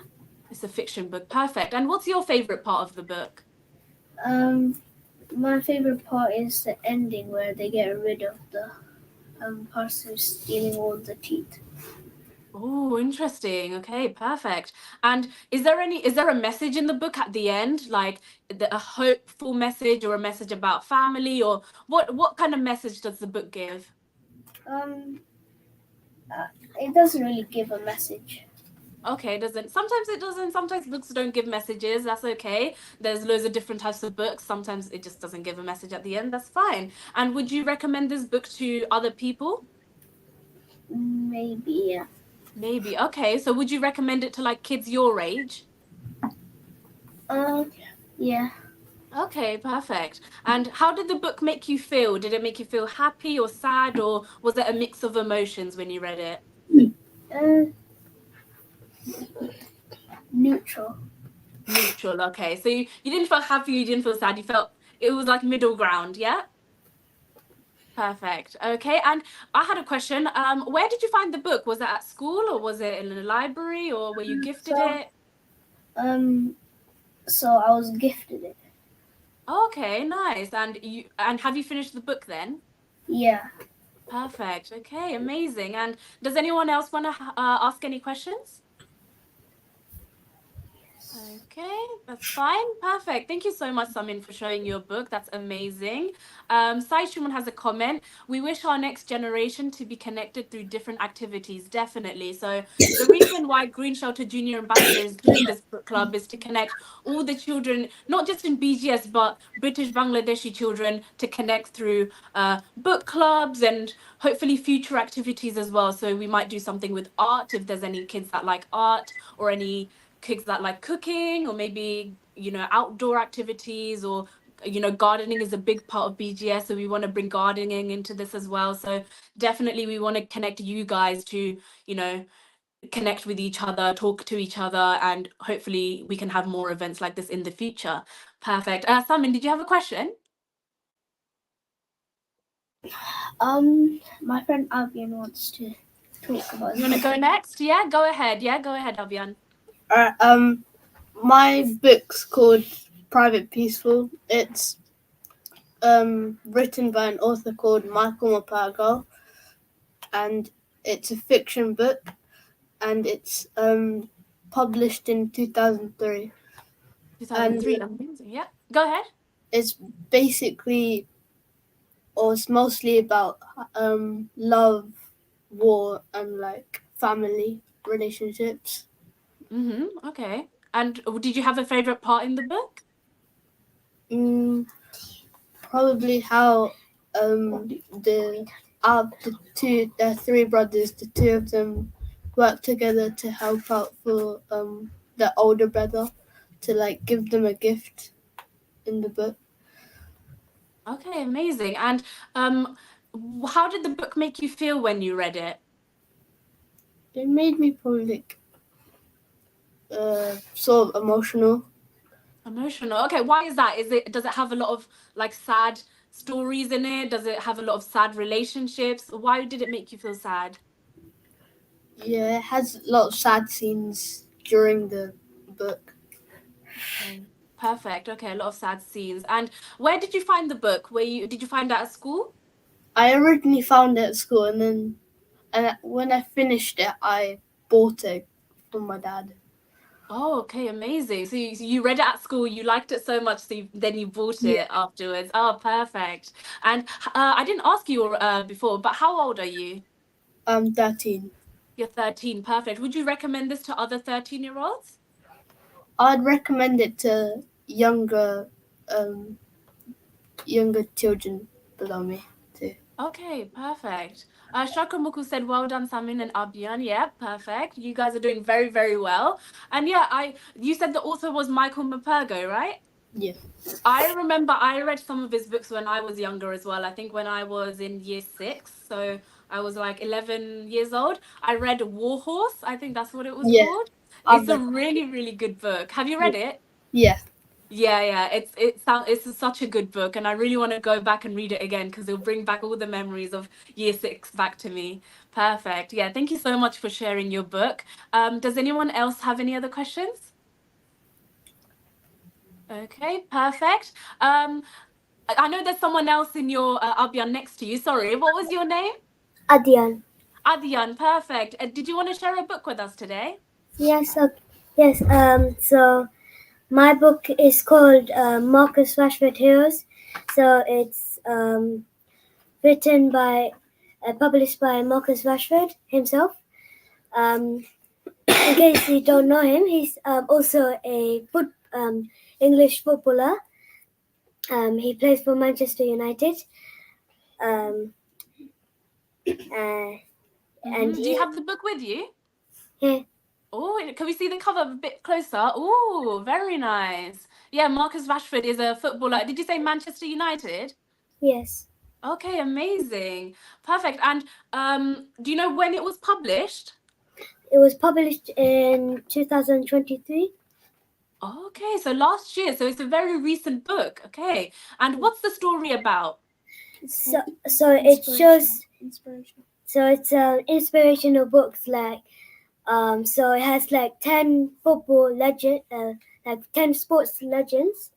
It's a fiction book. Perfect. And what's your favorite part of the book? My favorite part is the ending where they get rid of the person who's stealing all the teeth. Oh, interesting. Okay, perfect. And is there a message in the book at the end, like a hopeful message or a message about family, or what kind of message does the book give? It doesn't really give a message. Okay, sometimes it doesn't. Sometimes books don't give messages. That's okay. There's loads of different types of books. Sometimes it just doesn't give a message at the end. That's fine. And would you recommend this book to other people? Maybe, yeah. Maybe. Okay. So would you recommend it to like kids your age? Yeah. Okay, perfect. And how did the book make you feel? Did it make you feel happy or sad, or was it a mix of emotions when you read it? Neutral. Neutral. Okay. So you didn't feel happy, you didn't feel sad. You felt it was like middle ground, yeah? Perfect. Okay. And I had a question. Where did you find the book? Was it at school, or was it in a library, or were you gifted it? So I was gifted it. Okay, nice. And have you finished the book then? Yeah. Perfect. Okay, amazing. And does anyone else want to ask any questions? Okay, that's fine. Perfect. Thank you so much, Samin, for showing your book. That's amazing. Sai Shuman has a comment. We wish our next generation to be connected through different activities, definitely. So the reason why Green Shelter Junior Ambassador is doing this book club is to connect all the children, not just in BGS, but British Bangladeshi children, to connect through book clubs and hopefully future activities as well. So we might do something with art if there's any kids that like art, or any kids that like cooking, or maybe outdoor activities, or gardening is a big part of BGS, so we want to bring gardening into this as well. So definitely we want to connect you guys to connect with each other, talk to each other, and hopefully we can have more events like this in the future. Perfect. Samin, did you have a question? My friend Avian wants to talk about it. You want to go next? Yeah, go ahead. Avian. My book's called Private Peaceful. It's written by an author called Michael Mapago, and it's a fiction book, and it's published in 2003. 2003. Amazing. Yeah, go ahead. It's basically, or it's mostly about love, war, and like family relationships. Okay. And did you have a favorite part in the book? Probably how the three brothers, the two of them work together to help out for the older brother, to like give them a gift in the book. Okay, amazing. And how did the book make you feel when you read it? It made me probably like sort of emotional. Emotional. Okay, why is that? Does it have a lot of like sad stories in it? Does it have a lot of sad relationships? Why did it make you feel sad? Yeah, it has a lot of sad scenes during the book. Okay, perfect. Okay, a lot of sad scenes. And where did you find the book? Did you find it at school? I originally found it at school, and when I finished it, I bought it from my dad. Oh, okay, amazing. So you read it at school, you liked it so much, so then you bought it afterwards. Oh, perfect. And I didn't ask you before, but how old are you? I'm 13. You're 13, perfect. Would you recommend this to other 13-year-olds? I'd recommend it to younger younger children below me too. Okay, perfect. Shakramuku said, well done, Samin and Abhiyan. Yeah, perfect. You guys are doing very, very well. And yeah, you said the author was Michael Mapergo, right? Yeah. I remember I read some of his books when I was younger as well. I think when I was in year 6, so I was like 11 years old. I read War Horse. I think that's what it was Yeah. called. I've It's a read- really, really good book. Have you read it? Yeah. Yeah. It's such a good book, and I really want to go back and read it again because it'll bring back all the memories of year 6 back to me. Perfect. Yeah, thank you so much for sharing your book. Does anyone else have any other questions? Okay, perfect. I know there's someone else in your Abhiyan next to you. Sorry, what was your name? Adyan. Adyan, perfect. Did you want to share a book with us today? Yes, yes. So my book is called Marcus Rashford Heroes. So it's written by, published by Marcus Rashford himself. In case you don't know him, he's also a English footballer. He plays for Manchester United. And Do you have the book with you? Yeah. Oh, can we see the cover a bit closer? Oh, very nice. Yeah, Marcus Rashford is a footballer. Did you say Manchester United? Yes. Okay, amazing. Perfect. And do you know when it was published? It was published in 2023. Okay, so last year. So it's a very recent book. Okay. And what's the story about? So it shows. So it's inspirational books like. So it has like 10 football like 10 sports legends.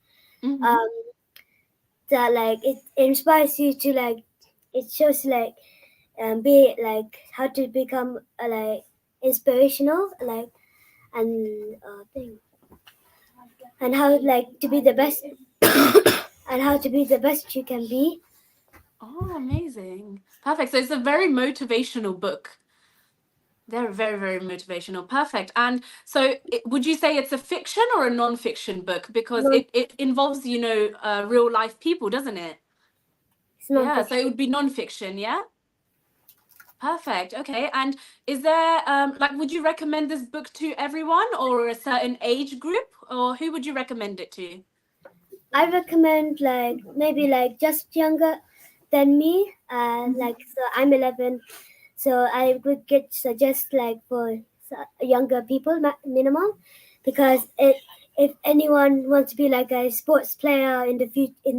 That like it inspires you to like. It shows like, be like how to become like inspirational like, and thing. And how like to be the best and how to be the best you can be. Oh, amazing. Perfect. So it's a very motivational book. They're very, very motivational. Perfect. And so would you say it's a fiction or a non-fiction book? Because it involves, real life people, doesn't it? It's non-fiction. Yeah, so it would be non-fiction, yeah? Perfect. Okay. And is there, would you recommend this book to everyone or a certain age group? Or who would you recommend it to? I recommend like maybe like just younger than me. So I'm 11, so I would suggest like for younger people minimum, because if anyone wants to be like a sports player in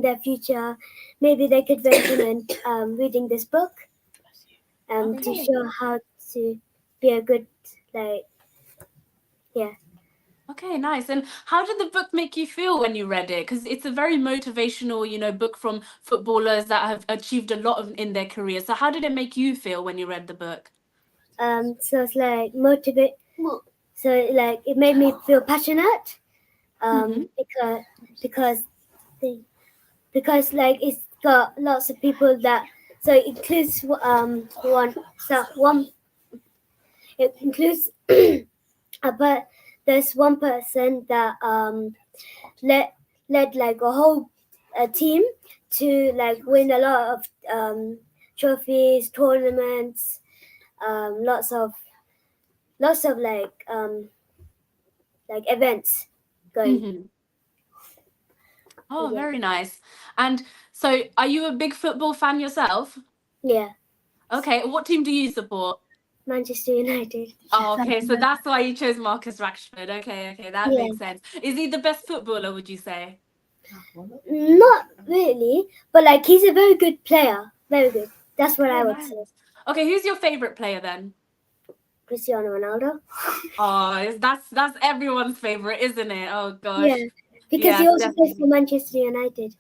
their future, maybe they could recommend reading this book to show how to be a good yeah. Okay, nice. And how did the book make you feel when you read it? Because it's a very motivational, book from footballers that have achieved a lot in their career. So how did it make you feel when you read the book? So it's like motivate. So like it made me feel passionate. Because like it's got lots of people that, so it includes it includes but there's one person that led like a whole team to like win a lot of trophies, tournaments, lots of like events going. Oh, very nice. And so are you a big football fan yourself? Yeah. Okay, what team do you support? Manchester United. Oh, okay, so that's why you chose Marcus Rashford. Okay, that makes sense. Is he the best footballer, would you say? Not really, but like he's a very good player. Very good. That's what I would say. Okay, who's your favorite player then? Cristiano Ronaldo. Oh, that's everyone's favorite, isn't it? Oh gosh. Yeah, because he also plays for Manchester United.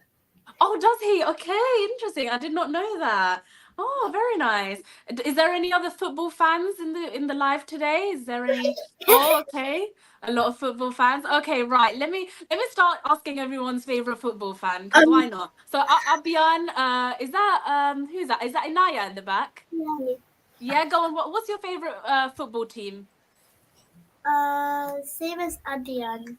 Oh, does he? Okay, interesting. I did not know that. Oh, very nice. Is there any other football fans in the live today? Is there any? Oh, okay. A lot of football fans. Okay, right. Let me start asking everyone's favorite football fan, because why not? So Abhiyan, is that who's that? Is that Inaya in the back? Yeah. Yeah, go on. What's your favorite football team? Same as Adyan.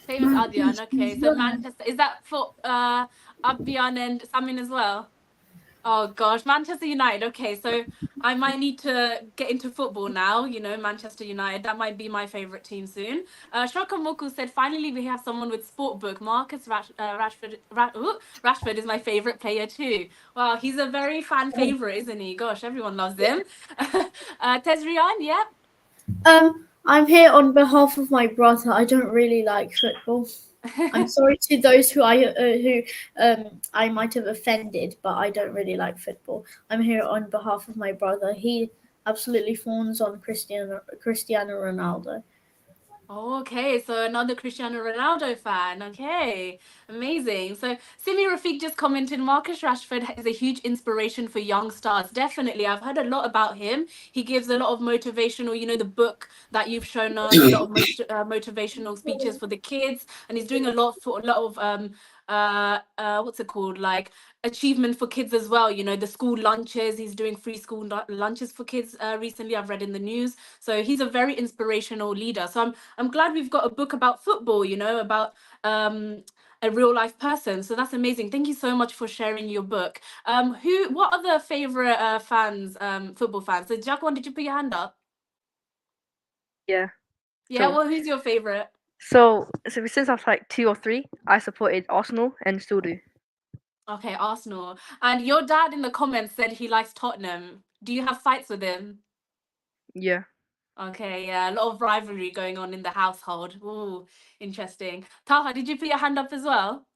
Same as Adyan. Okay, so Manchester, is that for Abyan and Samin as well? Oh gosh, Manchester United. Okay, so I might need to get into football now. You know, Manchester United. That might be my favorite team soon. Shaka Moku said, finally we have someone with sport book. Rashford is my favorite player too. Wow, he's a very fan favorite, isn't he? Gosh, everyone loves him. Tezrian, yeah. I'm here on behalf of my brother. I don't really like football. I'm sorry to those who I might have offended, but I don't really like football. I'm here on behalf of my brother. He absolutely fawns on Cristiano Ronaldo. Oh, okay, so another Cristiano Ronaldo fan. Okay, amazing. So Simi Rafiq just commented, Marcus Rashford is a huge inspiration for young stars. Definitely, I've heard a lot about him. He gives a lot of motivational, you know, the book that you've shown us, a lot of motivational speeches for the kids, and he's doing a lot of what's it called, like achievement for kids as well. You know, the school lunches. He's doing free school lunches for kids recently. I've read in the news. So he's a very inspirational leader. So I'm glad we've got a book about football, you know, about a real life person. So that's amazing. Thank you so much for sharing your book. What other favorite fans, football fans? So Jacqueline, did you put your hand up? Yeah. Yeah, So- well, who's your favorite? So since I was like 2 or 3, I supported Arsenal and still do. Okay, Arsenal. And your dad in the comments said he likes Tottenham. Do you have fights with him? Yeah. Okay, yeah, a lot of rivalry going on in the household. Ooh, interesting. Taha, did you put your hand up as well?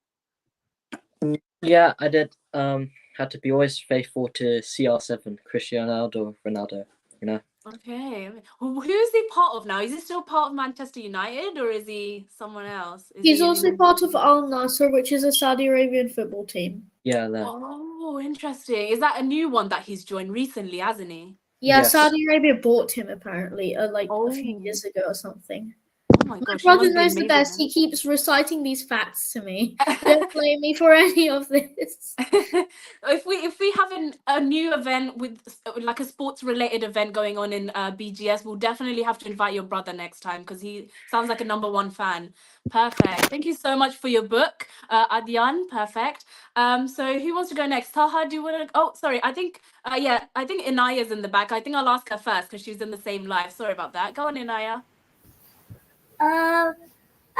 Yeah, I did. Had to be always faithful to CR7, Cristiano Ronaldo. You know. Okay. Who's he part of now? Is he still part of Manchester United or is he someone else? Is He's he in also part of Al Nassr, which is a Saudi Arabian football team. Yeah, there. Oh, interesting. Is that a new one that he's joined recently, hasn't he? Yeah, Yes. Saudi Arabia bought him apparently, like a Oh. few years ago or something. Oh my My gosh, he brother must be knows the amazing best. then. He keeps reciting these facts to me. Don't blame me for any of this. If we have a new event with like a sports related event going on in BGS, we'll definitely have to invite your brother next time because he sounds like a #1 fan. Perfect. Thank you so much for your book, Adyan. Perfect. So who wants to go next? Taha, do you want to? Oh, sorry. I think I think Inaya's in the back. I think I'll ask her first because she's in the same live. Sorry about that. Go on, Inaya. I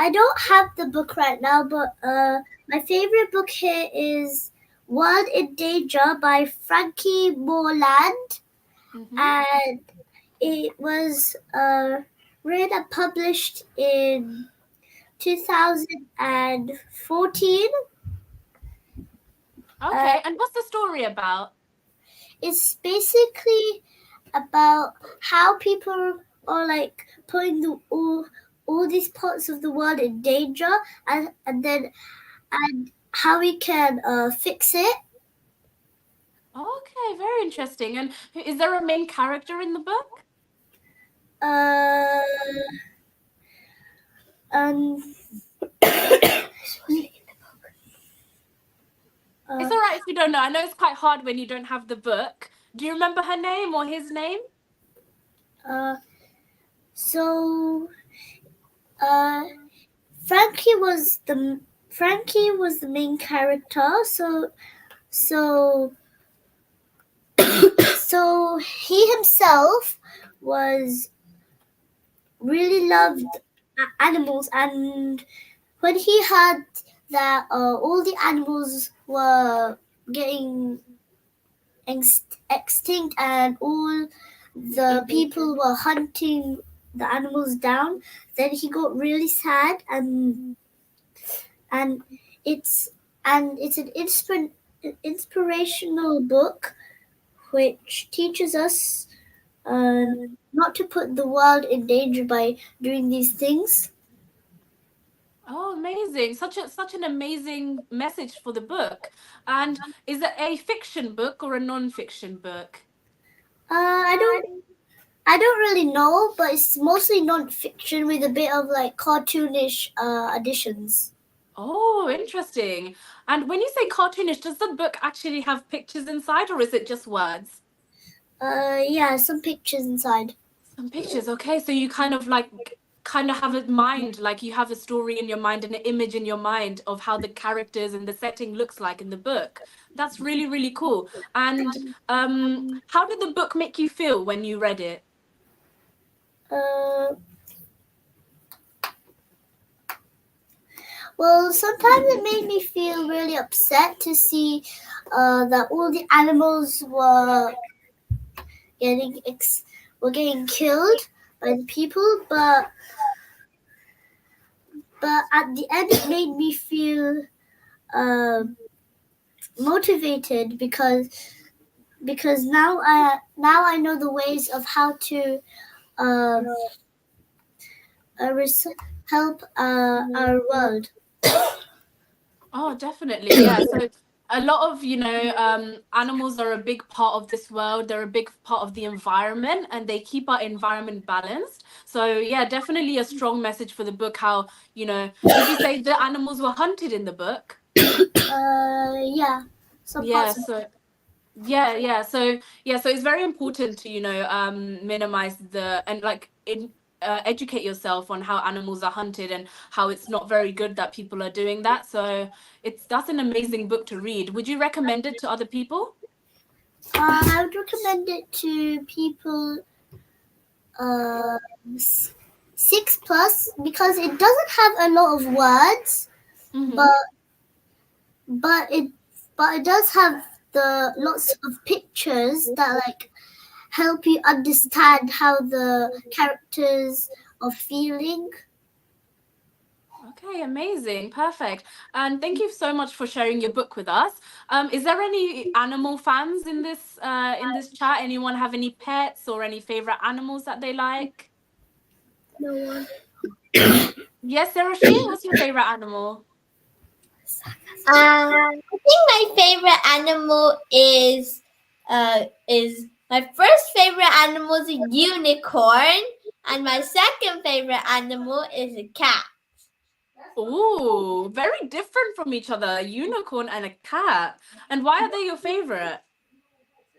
don't have the book right now, but my favorite book here is World in Danger by Frankie Morland, and it was read and published in 2014. Okay, and what's the story about? It's basically about how people are like putting all these parts of the world in danger, and how we can fix it. Okay, very interesting. And is there a main character in the book? It's all right if you don't know. I know it's quite hard when you don't have the book. Do you remember her name or his name? Frankie was the main character. So he himself was really loved animals, and when he heard that all the animals were getting extinct and all the people were hunting the animals down, then he got really sad, and it's an inspirational book which teaches us not to put the world in danger by doing these things. Oh, amazing. Such an amazing message for the book. And is it a fiction book or a non-fiction book? I don't really know, but it's mostly non-fiction with a bit of like cartoonish additions. Oh, interesting. And when you say cartoonish, does the book actually have pictures inside or is it just words? Yeah, some pictures inside. Some pictures, okay. So you kind of kind of have a mind, like you have a story in your mind and an image in your mind of how the characters and the setting looks like in the book. That's really, really cool. And how did the book make you feel when you read it? Well, sometimes it made me feel really upset to see that all the animals were getting killed by the people, but at the end it made me feel motivated because now I know the ways of how to help our world. Oh, definitely. Yeah. So a lot of, animals are a big part of this world. They're a big part of the environment and they keep our environment balanced. So yeah, definitely a strong message for the book. How, did you say the animals were hunted in the book? Yeah. Some Yeah. parts of So yeah. So it's very important to, minimize educate yourself on how animals are hunted and how it's not very good that people are doing that. So that's an amazing book to read. Would you recommend it to other people? I would recommend it to people 6+ because it doesn't have a lot of words, but it does have the lots of pictures that help you understand how the characters are feeling. Okay, amazing, perfect. And thank you so much for sharing your book with us. Is there any animal fans in this chat? Anyone have any pets or any favorite animals that they like? No one. Yes, Saroshi, what's your favorite animal? I think my favorite animal is my first favorite animal is a unicorn, and my second favorite animal is a cat. Oh, very different from each other, a unicorn and a cat. And why are they your favorite?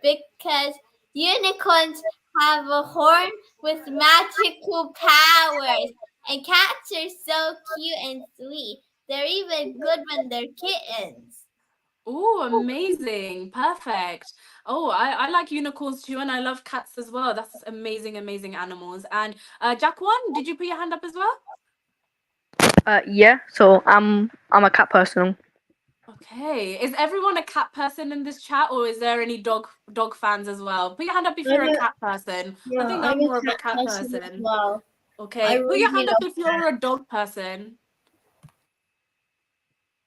Because unicorns have a horn with magical powers, and cats are so cute and sweet. They're even good when they're kittens. Oh, amazing. Perfect. Oh, I like unicorns too, and I love cats as well. That's amazing, amazing animals. And Jaquan, did you put your hand up as well? Yeah. So I'm a cat person. Okay. Is everyone a cat person in this chat, or is there any dog fans as well? Put your hand up if you're a cat person. I think I'm more of a cat person. as well. Okay. Put your hand up if you're a dog person.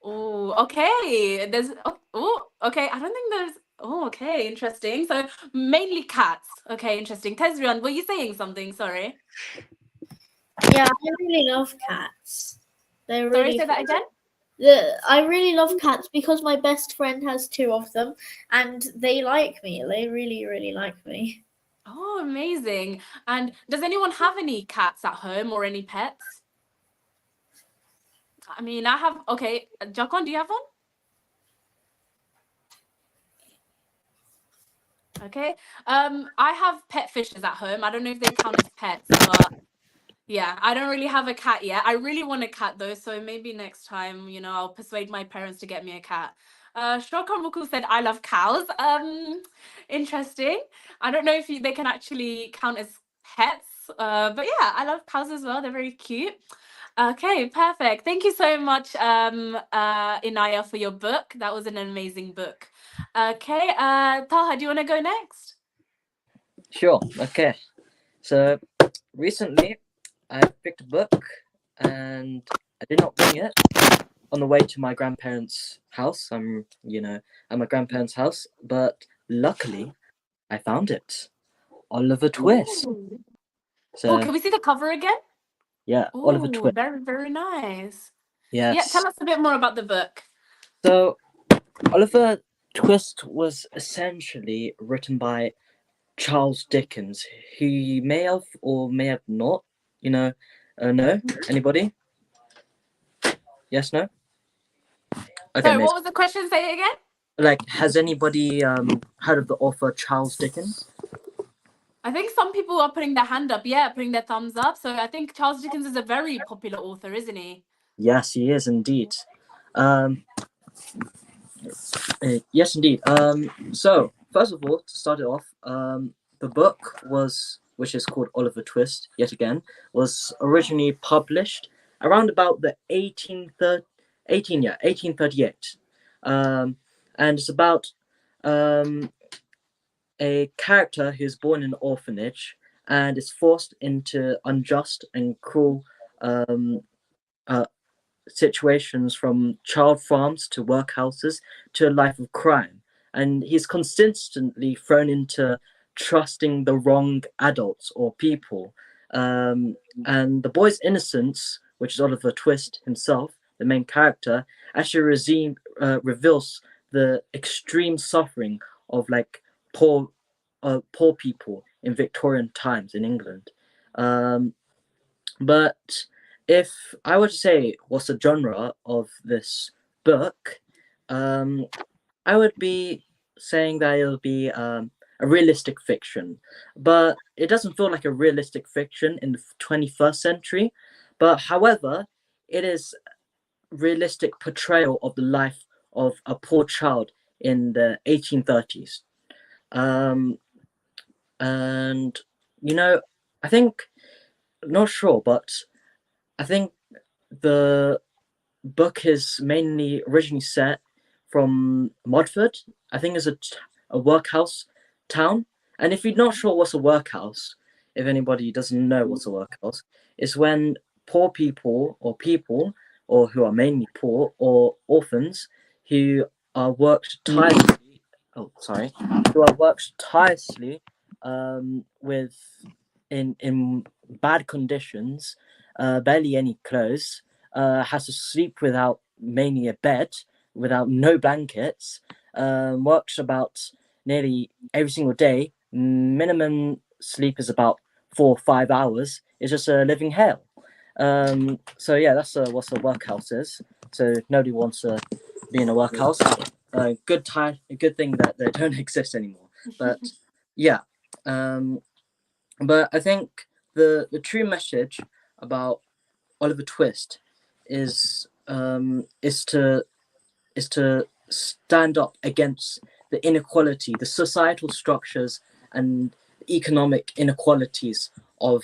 Oh, okay. There's okay. I don't think there's okay, interesting. So mainly cats. Okay, interesting. Tezrian, were you saying something? Sorry. Yeah, I really love cats. They're Sorry, really say that again? I really love cats because my best friend has 2 of them and they like me. They really, really like me. Oh, amazing. And does anyone have any cats at home or any pets? I mean, I have. Okay, Jaquan, do you have one? Okay. I have pet fishes at home. I don't know if they count as pets, but yeah, I don't really have a cat yet. I really want a cat though, so maybe next time, I'll persuade my parents to get me a cat. Shokan Ruku said, I love cows. Interesting. I don't know if they can actually count as pets, but yeah, I love cows as well. They're very cute. Okay, perfect. Thank you so much, Inaya, for your book. That was an amazing book. Okay, Taha, do you want to go next? Sure. Okay. So recently, I picked a book and I did not bring it on the way to my grandparents' house. I'm at my grandparents' house, but luckily, I found it. Oliver Twist. Ooh. So, can we see the cover again? Yeah, Ooh, Oliver Twist. very, very nice. Yes. Yeah, tell us a bit more about the book. So, Oliver Twist was essentially written by Charles Dickens. He may have or may have not, no? Anybody? Yes, no? Okay, Sorry, what was the question? Say it again. has anybody heard of the author Charles Dickens? I think some people are putting their hand up, yeah, putting their thumbs up. So I think Charles Dickens is a very popular author, isn't he? Yes, he is indeed. Yes, indeed. So first of all, to start it off, the book which is called Oliver Twist, yet again, was originally published around about the 1838. And it's about a character who's born in an orphanage and is forced into unjust and cruel situations, from child farms to workhouses to a life of crime. And he's consistently thrown into trusting the wrong adults or people. And the boy's innocence, which is Oliver Twist himself, the main character, actually reveals the extreme suffering of like poor people in Victorian times in England. But if I were to say what's the genre of this book, I would be saying that it'll be a realistic fiction, but it doesn't feel like a realistic fiction in the 21st century. But however, it is realistic portrayal of the life of a poor child in the 1830s. And I think, not sure, but I think the book is mainly originally set from Modford. I think it's a workhouse town. And if you're not sure what's a workhouse, if anybody doesn't know what's a workhouse, it's when poor people or who are mainly poor or orphans who are worked tirelessly. Who are worked tirelessly with in bad conditions, barely any clothes, has to sleep without mainly a bed, without no blankets, works about nearly every single day. Minimum sleep is about 4 or 5 hours. It's just a living hell. So yeah, that's what a workhouse is. So nobody wants to be in a workhouse. Good thing that they don't exist anymore. But yeah, but I think the true message about Oliver Twist is to stand up against the inequality, the societal structures and economic inequalities of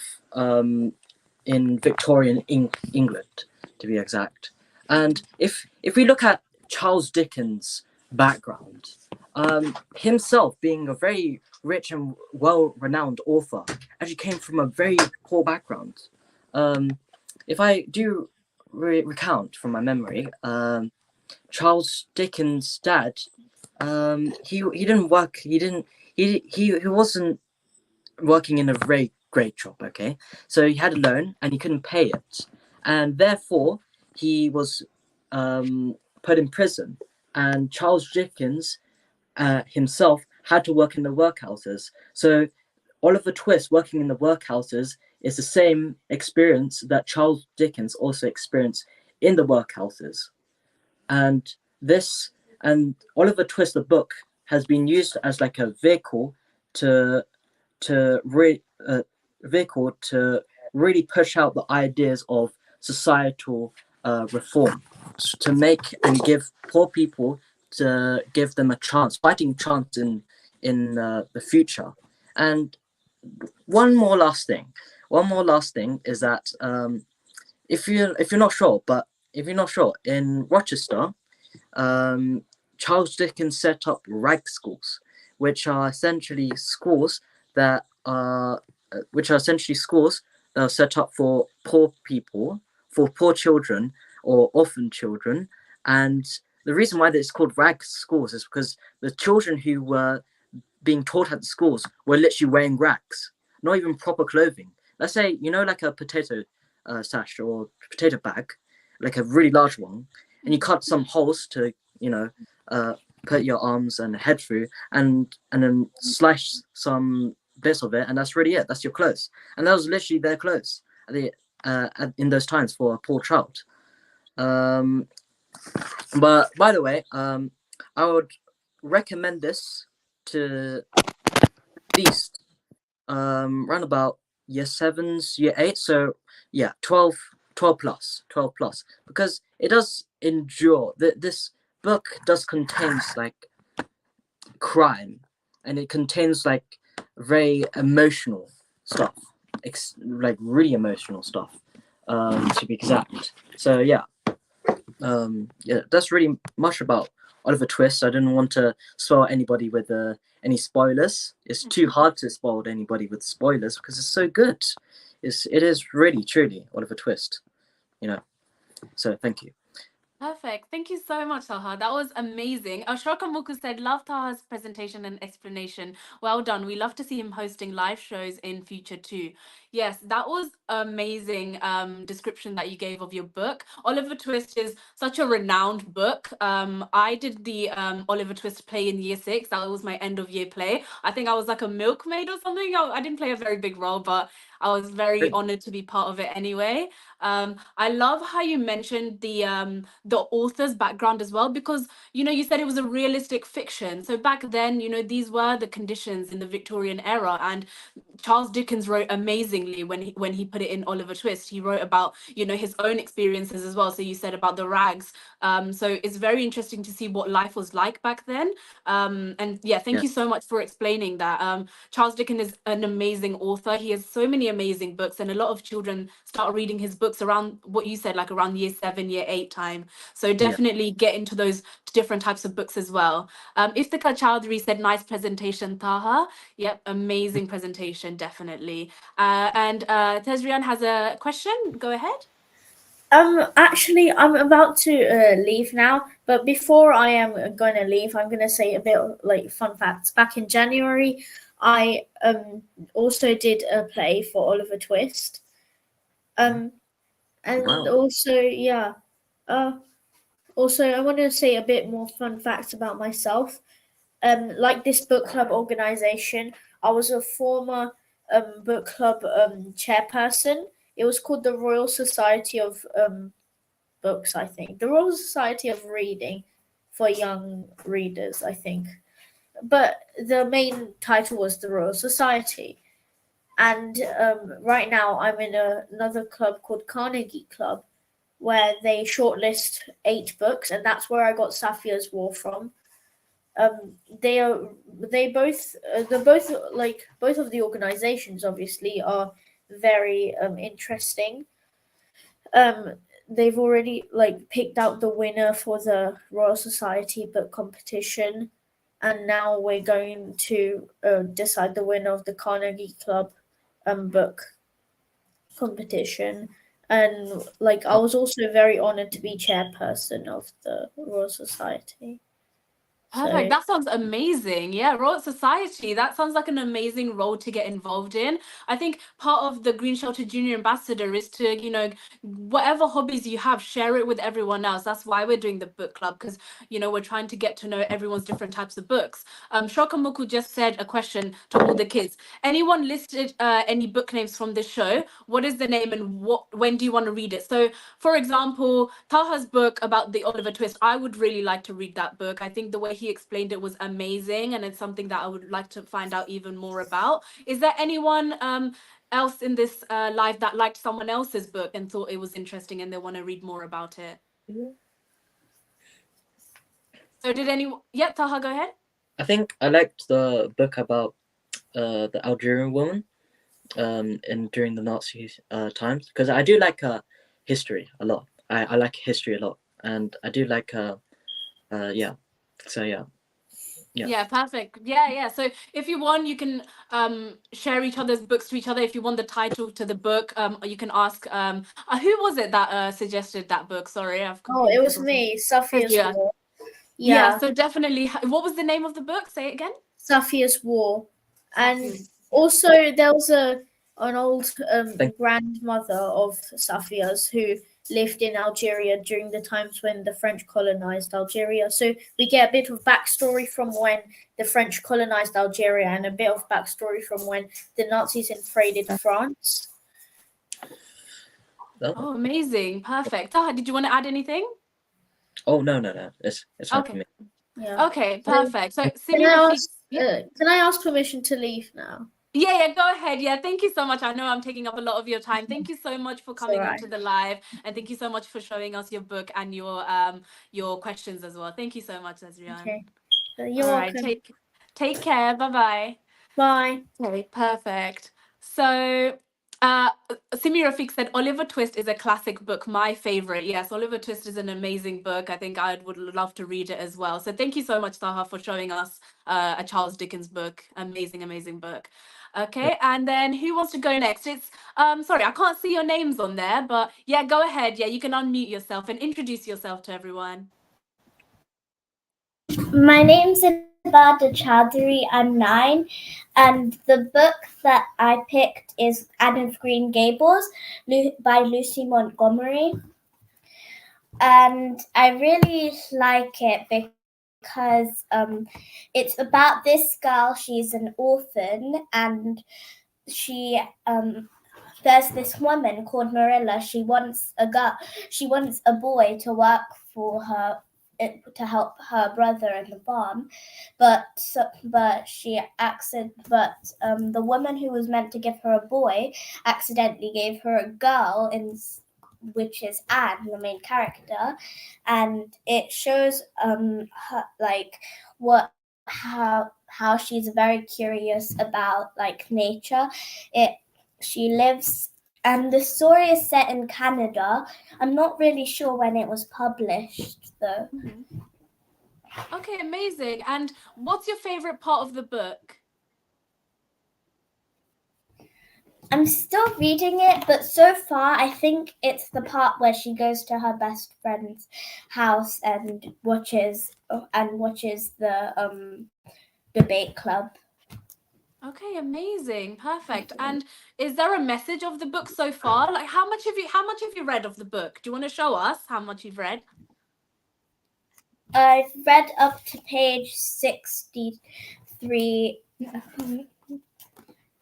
in Victorian England, to be exact. And if we look at Charles Dickens' background, himself being a very rich and well-renowned author, actually came from a very poor background. If I do recount from my memory, Charles Dickens' dad, he didn't work. He wasn't working in a very great job. Okay, so he had a loan and he couldn't pay it, and therefore he was put in prison. And Charles Dickens himself had to work in the workhouses. So Oliver Twist working in the workhouses is the same experience that Charles Dickens also experienced in the workhouses. And Oliver Twist, the book, has been used as like a vehicle to really push out the ideas of societal reform, to make and give poor people, to give them a fighting chance in the future. And one more last thing is that if you're not sure, in Rochester, Charles Dickens set up rag schools, which are essentially schools that are set up for poor people, for poor children or orphan children. And the reason why it's called rag schools is because the children who were being taught at the schools were literally wearing rags, not even proper clothing. Let's say, like a potato sash or potato bag, like a really large one, and you cut some holes to, put your arms and head through, and then slice some bits of it, and that's really it. That's your clothes. And that was literally their clothes in those times for a poor child. But by the way, I would recommend this to at least around about year 7s, year 8. So yeah, 12 plus, because it does endure. This book does contains like crime, and it contains like very emotional stuff, like really emotional stuff, to be exact. So yeah, that's really much about Oliver Twist. I didn't want to spoil anybody with any spoilers. It's too hard to spoil anybody with spoilers because it's so good. It is really truly Oliver Twist, you know. So thank you. Perfect. Thank you so much, Taha. That was amazing. Ashoka Muku said, love Taha's presentation and explanation. Well done. We love to see him hosting live shows in future too. Yes, that was amazing description that you gave of your book. Oliver Twist is such a renowned book. I did the Oliver Twist play in year 6. That was my end of year play. I think I was like a milkmaid or something. I didn't play a very big role, but I was very honored to be part of it anyway. I love how you mentioned the author's background as well, because you said it was a realistic fiction. So back then, these were the conditions in the Victorian era, and Charles Dickens wrote amazingly when he put it in Oliver Twist. He wrote about his own experiences as well. So you said about the rags. So it's very interesting to see what life was like back then. And yeah, thank you so much for explaining that. Charles Dickens is an amazing author. He has so many amazing books, and a lot of children start reading his books around what you said, like around year 7, year 8 time. So definitely get into those different types of books as well. Iftikhar Chowdhury said, nice presentation, Taha. Yep, amazing presentation, definitely. And Tezrian has a question. Go ahead. Actually, I'm about to leave now, but before I am going to leave, I'm going to say a bit of, like, fun facts. Back in January, I also did a play for Oliver Twist. And also, yeah. Also, I want to say a bit more fun facts about myself. Like this book club organization, I was a former book club chairperson. It was called the Royal Society of Books, I think. The Royal Society of Reading for young readers, I think. But the main title was the Royal Society. And right now I'm in another club called Carnegie Club, where they shortlist 8 books, and that's where I got Safia's War from. Both of the organizations obviously are very interesting. They've already picked out the winner for the Royal Society book competition, and now we're going to decide the winner of the Carnegie Club book competition. And I was also very honored to be chairperson of the Royal Society. Perfect. That sounds amazing. Yeah, Royal Society. That sounds like an amazing role to get involved in. I think part of the Green Shelter Junior Ambassador is to, whatever hobbies you have, share it with everyone else. That's why we're doing the book club, because, we're trying to get to know everyone's different types of books. Shokamuku just said a question to all the kids. Anyone listed any book names from this show? What is the name and when do you want to read it? So, for example, Taha's book about the Oliver Twist, I would really like to read that book. I think the way he explained it was amazing, and it's something that I would like to find out even more about. Is there anyone else in this live that liked someone else's book and thought it was interesting and they want to read more about it? So did anyone? Yeah, Taha, go ahead. I think I liked the book about the Algerian woman during the Nazi times, because I do like history a lot. I like history a lot, and I do like yeah. So yeah, perfect. Yeah, so if you want, you can share each other's books to each other. If you want the title to the book, you can ask who was it that suggested that book? Sorry, it was me, Safia's War. Yeah, so definitely. What was the name of the book? Say it again. Safia's War. And also there was an old grandmother of Safia's who lived in Algeria during the times when the French colonized Algeria. So we get a bit of backstory from when the French colonized Algeria and a bit of backstory from when the Nazis invaded France. Oh, amazing. Perfect. Taha, did you want to add anything? Oh, no. It's fine for me. Yeah. Okay, perfect. So can I ask permission to leave now? Yeah, go ahead. Yeah, thank you so much. I know I'm taking up a lot of your time. Thank you so much for coming alright. onto the live, and thank you so much for showing us your book and your questions as well. Thank you so much, Ezrian. Okay. So you're All right, welcome. take care. Bye-bye. Bye. Okay, perfect. So, Simi Rafiq said Oliver Twist is a classic book, my favorite. Yes, Oliver Twist is an amazing book. I think I would love to read it as well. So, thank you so much, Saha, for showing us a Charles Dickens book. Amazing, amazing book. Okay, and then who wants to go next? It's sorry, I can't see your names on there, but yeah, go ahead. Yeah, you can unmute yourself and introduce yourself to everyone. My name's Ibada Chowdhury. I'm 9, and the book that I picked is Anne of Green Gables by Lucy Montgomery. And I really like it because it's about this girl. She's an orphan, and she there's this woman called Marilla. She wants a boy to work for her, to help her brother in the farm, but the woman who was meant to give her a boy accidentally gave her a girl, which is Anne, the main character, and it shows her, like how she's very curious about like nature. She lives, and the story is set in Canada. I'm not really sure when it was published though. Okay, amazing. And what's your favorite part of the book? I'm still reading it, but so far I think it's the part where she goes to her best friend's house and watches the debate club. Okay, amazing. Perfect. And is there a message of the book so far? Like how much have you read of the book? Do you want to show us how much you've read? I've read up to page 63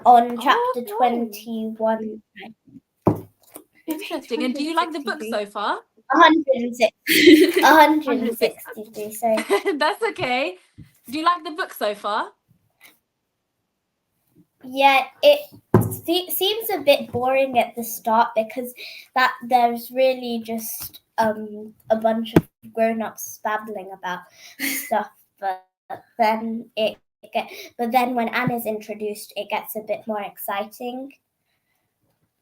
on chapter 21. Interesting. And do you like the book so far? 163, sorry. That's okay. Do you like the book so far? Yeah, it seems a bit boring at the start because there's really just a bunch of grown-ups babbling about stuff, but then when Anna's introduced, it gets a bit more exciting.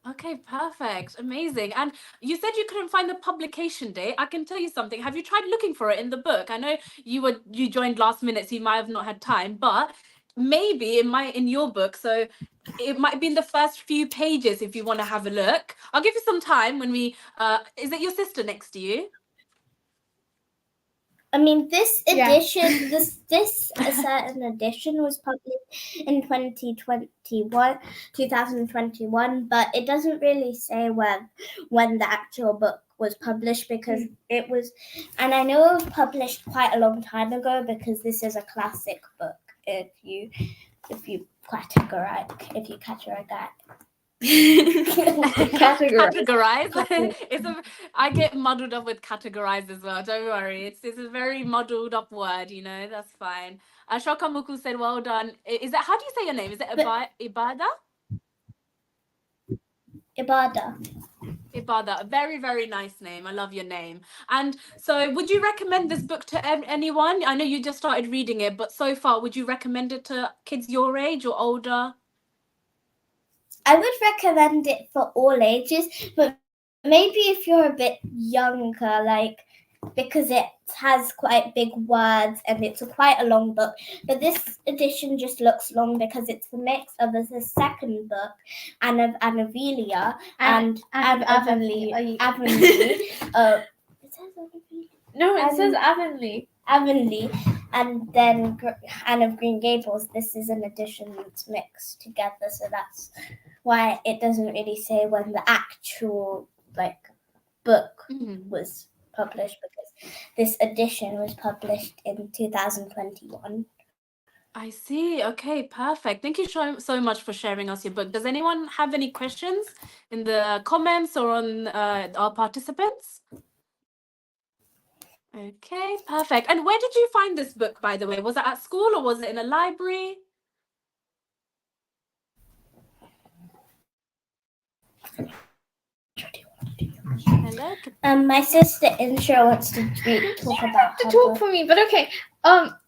Okay, perfect. Amazing. And you said you couldn't find the publication date. I can tell you something. Have you tried looking for it in the book? I know you joined last minute, so you might have not had time, but maybe it might in your book. So it might be in the first few pages if you want to have a look. I'll give you some time when we is it your sister next to you? I mean, this edition, this a certain edition was published in 2021, but it doesn't really say when the actual book was published because it was, and I know it was published quite a long time ago because this is a classic book. If you categorize that. Categorize. I get muddled up with categorize as well. Don't worry. It's a very muddled up word, you know. That's fine. Shoka Muku said, "Well done." Is that how do you say your name? Is it Ibada? Ibada. A very, very nice name. I love your name. And so, would you recommend this book to anyone? I know you just started reading it, but so far, would you recommend it to kids your age or older? I would recommend it for all ages, but maybe if you're a bit younger, like because it has quite big words and it's quite a long book. But this edition just looks long because it's a mix of the second book and of Annavelia and Avonlea. It says Avonlea. Avonlea, and then Anne of Green Gables. This is an edition that's mixed together, so that's why it doesn't really say when the actual book was published, because this edition was published in 2021. I see. Okay, perfect. Thank you so much for sharing us your book. Does anyone have any questions in the comments or on our participants? Okay, perfect. And where did you find this book, by the way? Was it at school or was it in a library? Hello. My sister Insha wants to talk about To her talk book. for me, but okay.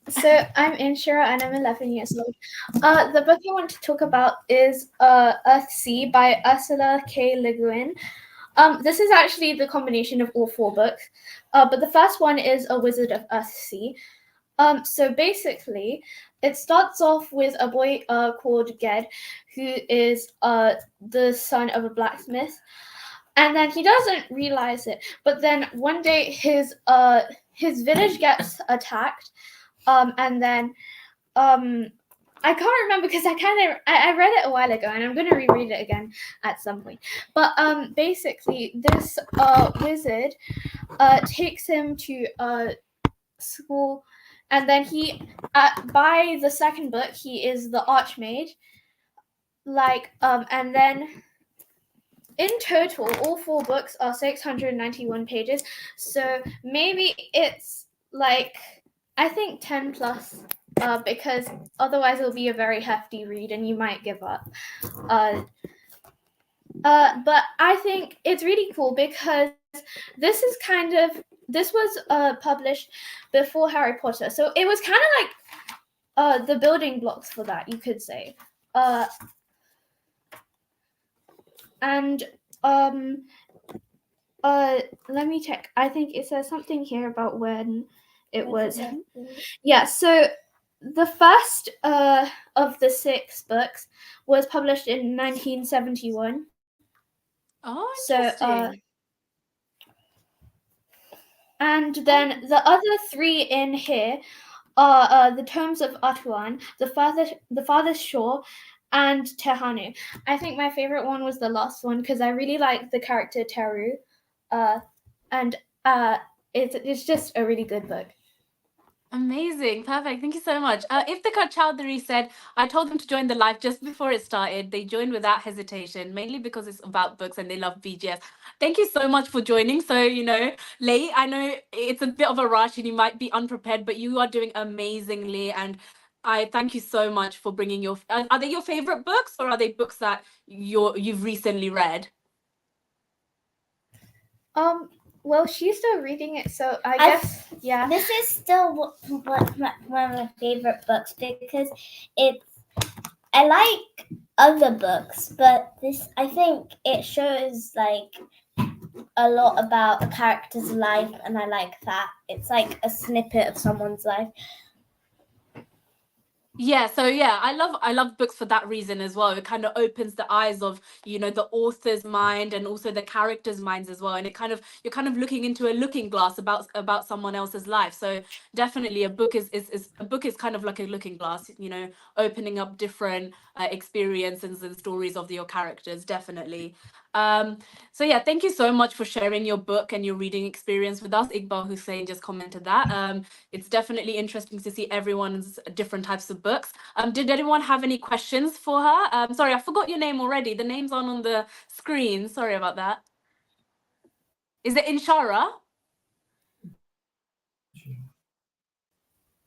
So I'm Inshira and I'm 11 years old. The book I want to talk about is Earthsea by Ursula K. Le Guin. This is actually the combination of all 4 books, but the first one is A Wizard of Earthsea. So basically, it starts off with a boy called Ged, who is the son of a blacksmith, and then he doesn't realize it. But then one day, his village gets attacked, and then I can't remember because I read it a while ago, and I'm going to reread it again at some point. But basically, this wizard takes him to school, and then he by the second book he is the archmage, and then in total all 4 books are 691 pages, so maybe it's like I think 10 plus, because otherwise it'll be a very hefty read and you might give up. But I think it's really cool because this was published before Harry Potter, so it was kind of like the building blocks for that, you could say. And let me check. I think it says something here about when it was. Yeah, so the first of the 6 books was published in 1971. Oh, So interesting. and then the other 3 in here are the Tomes of Atuan, the Farthest Shore, and Tehanu. I think my favorite one was the last one because I really like the character Teru, and it's just a really good book. Amazing. Perfect. Thank you so much. Iftikhar Chowdhury said, I told them to join the live just before it started. They joined without hesitation, mainly because it's about books and they love BGS. Thank you so much for joining. So, late. I know it's a bit of a rush and you might be unprepared, but you are doing amazingly. And I thank you so much for bringing your. Are they your favorite books, or are they books that you've recently read? Well, she's still reading it, so I guess, yeah. This is still one of my favorite books because I like other books, but this, I think it shows like a lot about a character's life, and I like that. It's like a snippet of someone's life. Yeah, so yeah, I love books for that reason as well. It kind of opens the eyes of, the author's mind and also the characters' minds as well. And you're kind of looking into a looking glass about someone else's life. So definitely a book is kind of like a looking glass, opening up different experiences and stories of your characters, definitely. So yeah, thank you so much for sharing your book and your reading experience with us. Iqbal Hussein just commented that. It's definitely interesting to see everyone's different types of books. Did anyone have any questions for her? Sorry, I forgot your name already. The name's on the screen. Sorry about that. Is it Inshara?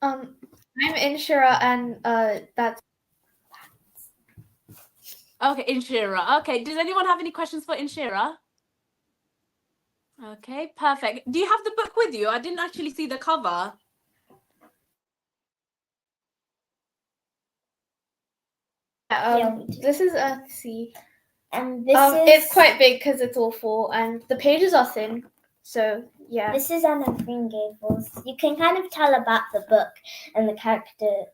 I'm Inshira, and that's Okay, Inshira. Okay, does anyone have any questions for Inshira? Okay, perfect. Do you have the book with you? I didn't actually see the cover. This is Earthsea. And this it's quite big because it's all 4, and the pages are thin. So yeah. This is Anne of Green Gables. You can kind of tell about the book and the character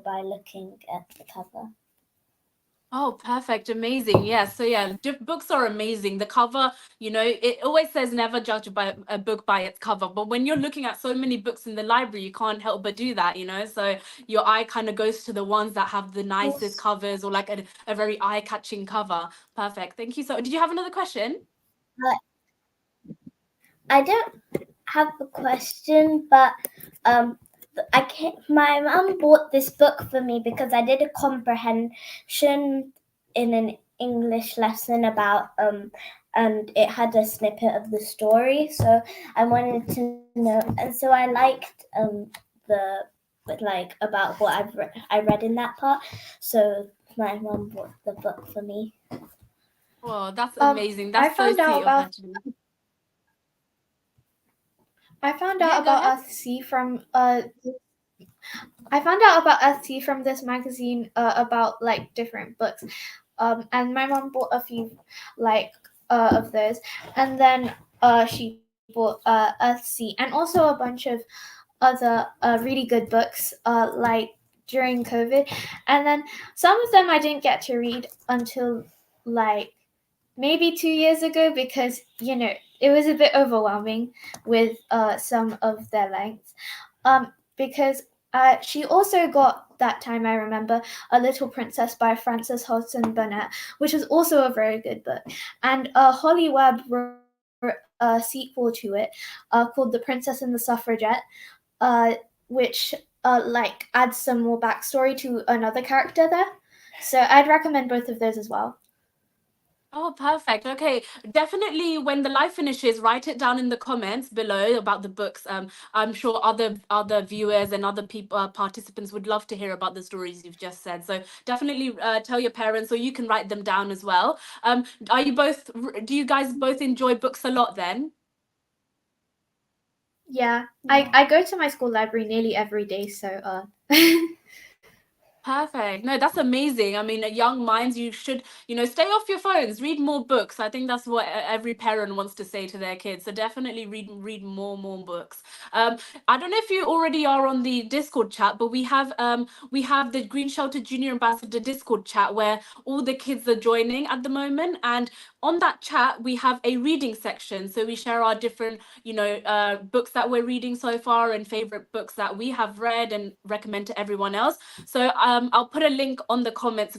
by looking at the cover. Oh, perfect. Amazing. Yeah. So yeah, books are amazing. The cover, it always says never judge by a book by its cover. But when you're looking at so many books in the library, you can't help but do that, So your eye kind of goes to the ones that have the nicest covers or like a very eye-catching cover. Perfect. Thank you. So did you have another question? I don't have a question, but my mum bought this book for me because I did a comprehension in an English lesson about and it had a snippet of the story, so I wanted to know, and so I liked about what I read in that part, so my mum bought the book for me. Oh, that's amazing. I That's so found sweet out of her about to do. I found Yeah, out go about ahead. Earthsea from I found out about Earthsea from this magazine about like different books. And my mom bought a few like of those, and then she bought Earthsea and also a bunch of other really good books like during COVID, and then some of them I didn't get to read until like maybe 2 years ago because it was a bit overwhelming with some of their lengths. Because she also got that time I remember A Little Princess by Frances Hodgson Burnett, which was also a very good book, and Holly Webb wrote a sequel to it called The Princess and the Suffragette, which like adds some more backstory to another character there. So I'd recommend both of those as well. Oh, perfect. Okay, definitely when the live finishes, write it down in the comments below about the books. I'm sure other viewers and other people participants would love to hear about the stories you've just said. So definitely tell your parents, or you can write them down as well. Do you guys both enjoy books a lot then? Yeah, I go to my school library nearly every day, so Perfect. No, that's amazing. I mean, young minds, you should, stay off your phones, read more books. I think that's what every parent wants to say to their kids. So definitely read more books. I don't know if you already are on the Discord chat, but we have the Green Shelter Junior Ambassador Discord chat where all the kids are joining at the moment. And on that chat, we have a reading section. So we share our different, books that we're reading so far and favorite books that we have read and recommend to everyone else. So I'll put a link on the comments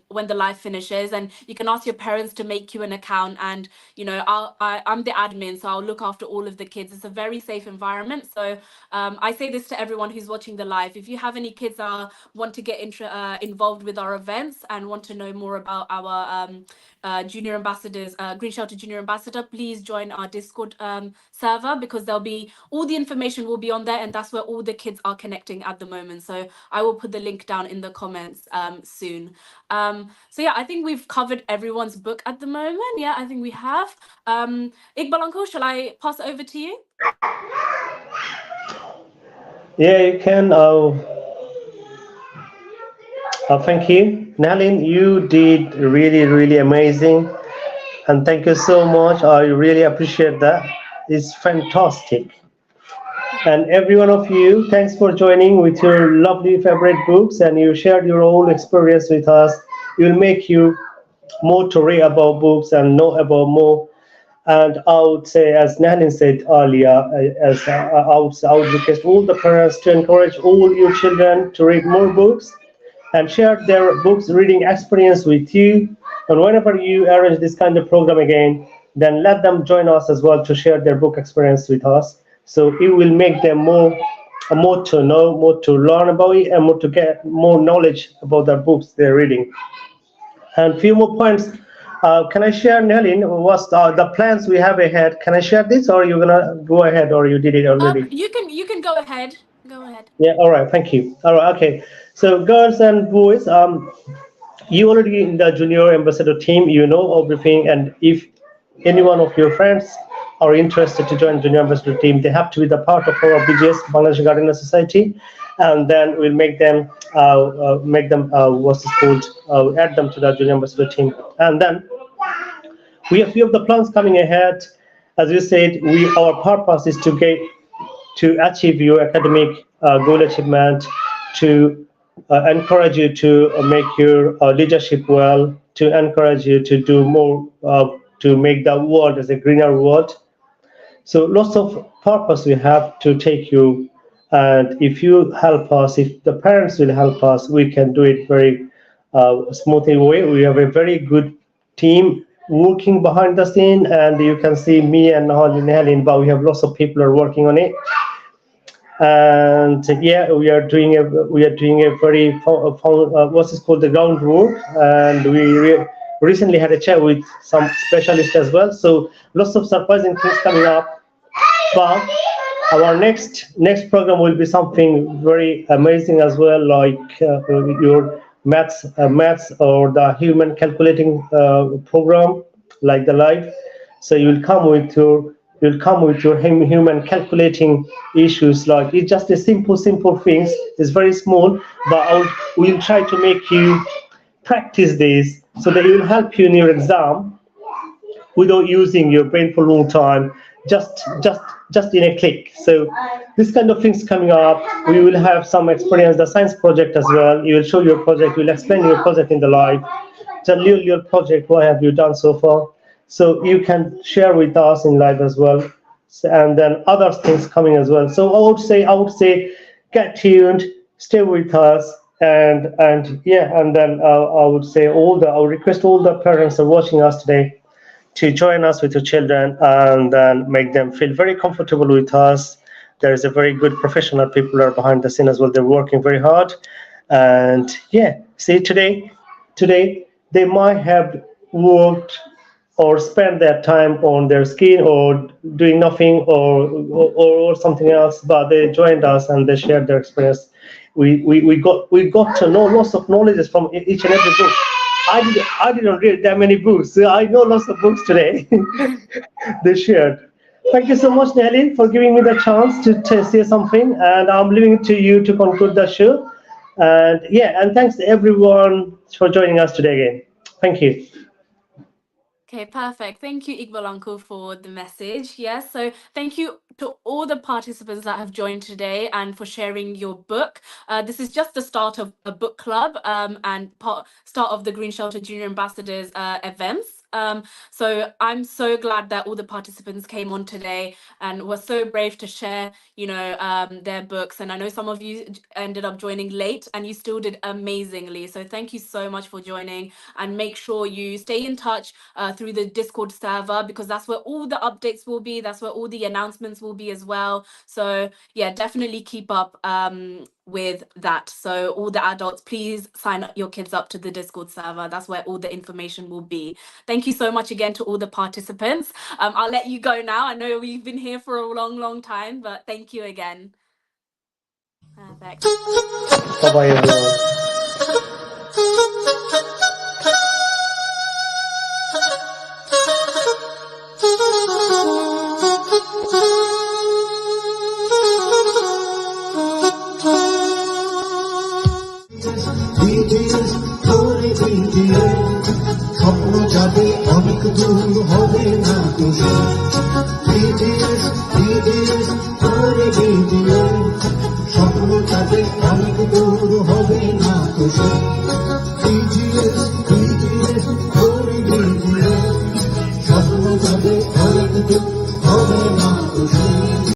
when the live finishes, and you can ask your parents to make you an account. And I'm the admin, so I'll look after all of the kids. It's a very safe environment. So I say this to everyone who's watching the live: if you have any kids that want to get involved with our events and want to know more about our junior ambassadors, Green Shelter Junior Ambassador, please join our Discord server, because all the information will be on there, and that's where all the kids are connecting at the moment. So I will put the link down in the comments soon. So yeah, I think we've covered everyone's book at the moment. Yeah, I think we have. Iqbal Uncle, shall I pass it over to you? Yeah, you can. Thank you, Nalin. You did really amazing, and thank you so much. I really appreciate that. It's fantastic. And every one of you, thanks for joining with your lovely favorite books, and you shared your own experience with us. It will make you more to read about books and know about more. And I would say, as Nalin said earlier, I would request all the parents to encourage all your children to read more books and share their books reading experience with you. And whenever you arrange this kind of program again, then let them join us as well to share their book experience with us. So it will make them more to know, more to learn about it, and more to get more knowledge about the books they're reading. And few more points. Can I share, Nalin, what's the plans we have ahead? Can I share this, or you're gonna go ahead, or you did it already? You can go ahead. Go ahead. Yeah. All right. Thank you. All right. Okay. So, girls and boys, you already in the Junior Ambassador team. You know everything, and if any one of your friends are interested to join Junior Ambassador team, they have to be the part of our BGS, Bangladesh Gardener Society, and then we'll make them what's it called, add them to the Junior Ambassador team. And then we have few of the plans coming ahead. As you said, our purpose is to achieve your academic goal achievement, to encourage you to make your leadership well, to encourage you to do more, to make the world as a greener world. So lots of purpose we have to take you, and if you help us, if the parents will help us, we can do it very smoothly way. We have a very good team working behind the scene, and you can see me and Nalin, but we have lots of people are working on it. And yeah, we are doing a very what's it called, the groundwork, and we recently had a chat with some specialists as well. So lots of surprising things coming up. But our next program will be something very amazing as well, like your maths or the human calculating program like the life. So you'll come with your human calculating issues. Like it's just a simple things. It's very small, but we'll try to make you practice this so that it will help you in your exam without using your brain for a long time. Just in a click. So this kind of things coming up. We will have some experience, the science project as well. You will show your project. We'll explain your project in the live. Tell your project, what have you done so far? So you can share with us in live as well. And then other things coming as well. So I would say, get tuned, stay with us, and then I would say I would request all the parents who are watching us today to join us with your children and then make them feel very comfortable with us. There is a very good professional people are behind the scene as well. They're working very hard. And see, today they might have worked or spent their time on their skin or doing nothing or something else, but they joined us and they shared their experience. We got to know lots of knowledge from each and every book. I didn't read that many books. So I know lots of books today. They shared. Thank you so much, Nelly, for giving me the chance to say something. And I'm leaving it to you to conclude the show. And thanks to everyone for joining us today again. Thank you. Okay, perfect. Thank you, Iqbal Uncle, for the message. Yes, so thank you to all the participants that have joined today and for sharing your book. This is just the start of a book club and start of the Green Shelter Junior Ambassadors events. So I'm so glad that all the participants came on today and were so brave to share, their books. And I know some of you ended up joining late and you still did amazingly. So thank you so much for joining, and make sure you stay in touch through the Discord server, because that's where all the updates will be. That's where all the announcements will be as well. So yeah, definitely keep up with that. So all the adults, please sign up your kids up to the Discord server. That's where all the information will be. Thank you so much again to all the participants. I'll let you go now. I know we've been here for a long time, but thank you again. Perfect. Bye-bye, everyone. স্বপ্ন যাবে অনেক দূর হবে না তো